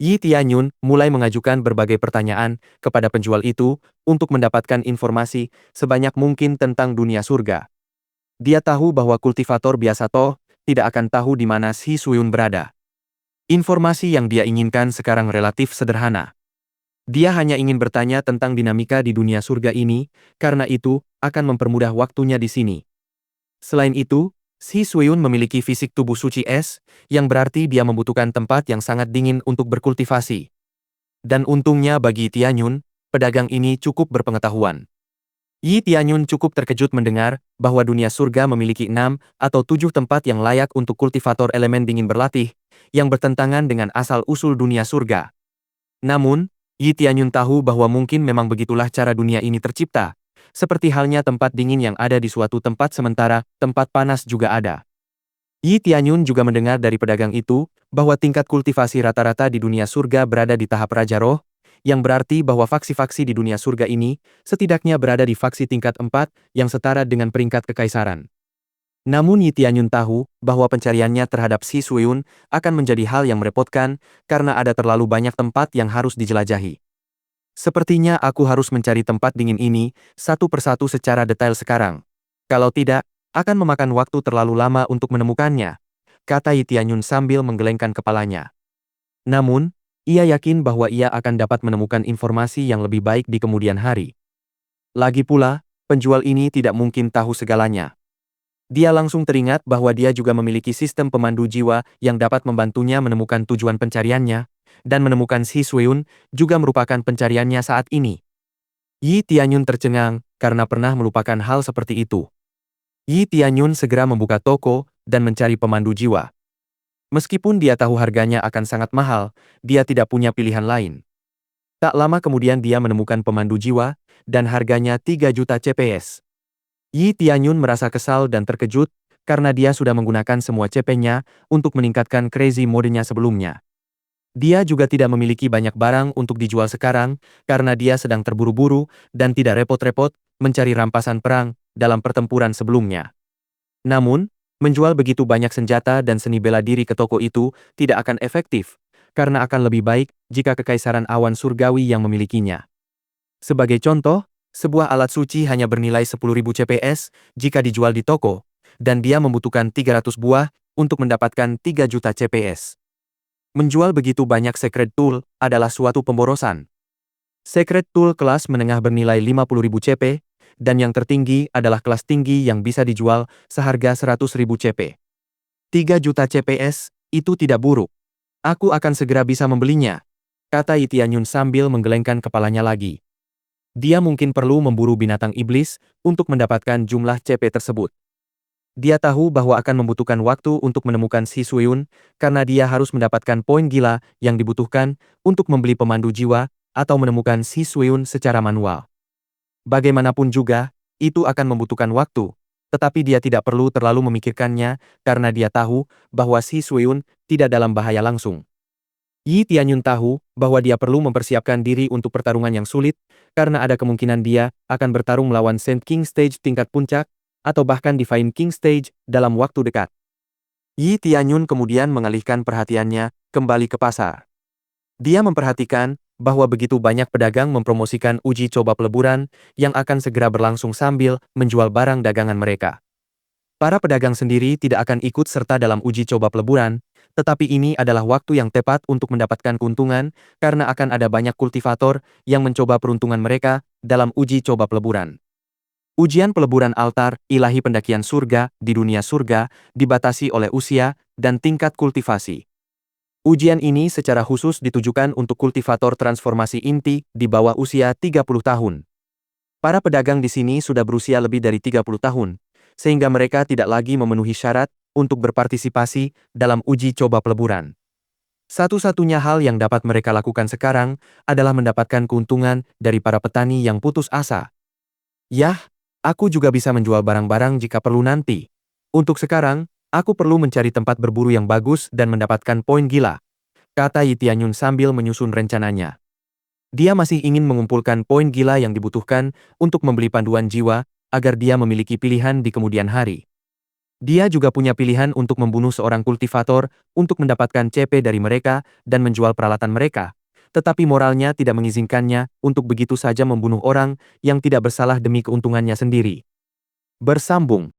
Yi Tianyun mulai mengajukan berbagai pertanyaan kepada penjual itu untuk mendapatkan informasi sebanyak mungkin tentang dunia surga. Dia tahu bahwa kultivator biasa toh tidak akan tahu di mana Shi Suyun berada. Informasi yang dia inginkan sekarang relatif sederhana. Dia hanya ingin bertanya tentang dinamika di dunia surga ini, karena itu akan mempermudah waktunya di sini. Selain itu, Shi Suyun memiliki fisik tubuh suci es, yang berarti dia membutuhkan tempat yang sangat dingin untuk berkultivasi. Dan untungnya bagi Tianyun, pedagang ini cukup berpengetahuan. Yi Tianyun cukup terkejut mendengar bahwa dunia surga memiliki 6 atau 7 tempat yang layak untuk kultivator elemen dingin berlatih, yang bertentangan dengan asal-usul dunia surga. Namun, Yi Tianyun tahu bahwa mungkin memang begitulah cara dunia ini tercipta, seperti halnya tempat dingin yang ada di suatu tempat sementara tempat panas juga ada. Yi Tianyun juga mendengar dari pedagang itu bahwa tingkat kultivasi rata-rata di dunia surga berada di tahap Raja Roh, yang berarti bahwa faksi-faksi di dunia surga ini setidaknya berada di faksi tingkat 4 yang setara dengan peringkat kekaisaran. Namun Yi Tianyun tahu bahwa pencariannya terhadap Shi Suyun akan menjadi hal yang merepotkan karena ada terlalu banyak tempat yang harus dijelajahi. Sepertinya aku harus mencari tempat dingin ini satu persatu secara detail sekarang. Kalau tidak, akan memakan waktu terlalu lama untuk menemukannya, kata Yi Tianyun sambil menggelengkan kepalanya. Namun, ia yakin bahwa ia akan dapat menemukan informasi yang lebih baik di kemudian hari. Lagi pula, penjual ini tidak mungkin tahu segalanya. Dia langsung teringat bahwa dia juga memiliki sistem pemandu jiwa yang dapat membantunya menemukan tujuan pencariannya, dan menemukan Shi Suyun juga merupakan pencariannya saat ini. Yi Tianyun tercengang karena pernah melupakan hal seperti itu. Yi Tianyun segera membuka toko dan mencari pemandu jiwa. Meskipun dia tahu harganya akan sangat mahal, dia tidak punya pilihan lain. Tak lama kemudian dia menemukan pemandu jiwa, dan harganya 3 juta CPS. Yi Tianyun merasa kesal dan terkejut, karena dia sudah menggunakan semua CP-nya untuk meningkatkan crazy mode-nya sebelumnya. Dia juga tidak memiliki banyak barang untuk dijual sekarang, karena dia sedang terburu-buru dan tidak repot-repot mencari rampasan perang dalam pertempuran sebelumnya. Namun, menjual begitu banyak senjata dan seni bela diri ke toko itu tidak akan efektif, karena akan lebih baik jika kekaisaran awan surgawi yang memilikinya. Sebagai contoh, sebuah alat suci hanya bernilai 10.000 CPS jika dijual di toko, dan dia membutuhkan 300 buah untuk mendapatkan 3 juta CPS. Menjual begitu banyak secret tool adalah suatu pemborosan. Secret tool kelas menengah bernilai 50.000 CP, dan yang tertinggi adalah kelas tinggi yang bisa dijual seharga 100.000 CP. 3 juta CPS, itu tidak buruk. Aku akan segera bisa membelinya, kata Yi Tianyun sambil menggelengkan kepalanya lagi. Dia mungkin perlu memburu binatang iblis untuk mendapatkan jumlah CP tersebut. Dia tahu bahwa akan membutuhkan waktu untuk menemukan Shi Suyun, karena dia harus mendapatkan poin gila yang dibutuhkan untuk membeli pemandu jiwa atau menemukan Shi Suyun secara manual. Bagaimanapun juga, itu akan membutuhkan waktu, tetapi dia tidak perlu terlalu memikirkannya karena dia tahu bahwa Shi Suyun tidak dalam bahaya langsung. Yi Tianyun tahu bahwa dia perlu mempersiapkan diri untuk pertarungan yang sulit, karena ada kemungkinan dia akan bertarung melawan Saint King Stage tingkat puncak, atau bahkan Divine King Stage dalam waktu dekat. Yi Tianyun kemudian mengalihkan perhatiannya kembali ke pasar. Dia memperhatikan bahwa begitu banyak pedagang mempromosikan uji coba peleburan yang akan segera berlangsung sambil menjual barang dagangan mereka. Para pedagang sendiri tidak akan ikut serta dalam uji coba peleburan, tetapi ini adalah waktu yang tepat untuk mendapatkan keuntungan karena akan ada banyak kultivator yang mencoba peruntungan mereka dalam uji coba peleburan. Ujian peleburan altar ilahi pendakian surga di dunia surga dibatasi oleh usia dan tingkat kultivasi. Ujian ini secara khusus ditujukan untuk kultivator transformasi inti di bawah usia 30 tahun. Para pedagang di sini sudah berusia lebih dari 30 tahun, sehingga mereka tidak lagi memenuhi syarat untuk berpartisipasi dalam uji coba peleburan. Satu-satunya hal yang dapat mereka lakukan sekarang adalah mendapatkan keuntungan dari para petani yang putus asa. Yah, aku juga bisa menjual barang-barang jika perlu nanti. Untuk sekarang, aku perlu mencari tempat berburu yang bagus dan mendapatkan poin gila, kata Yi Tianyun sambil menyusun rencananya. Dia masih ingin mengumpulkan poin gila yang dibutuhkan untuk membeli panduan jiwa, agar dia memiliki pilihan di kemudian hari. Dia juga punya pilihan untuk membunuh seorang kultivator untuk mendapatkan CP dari mereka dan menjual peralatan mereka, tetapi moralnya tidak mengizinkannya untuk begitu saja membunuh orang yang tidak bersalah demi keuntungannya sendiri. Bersambung.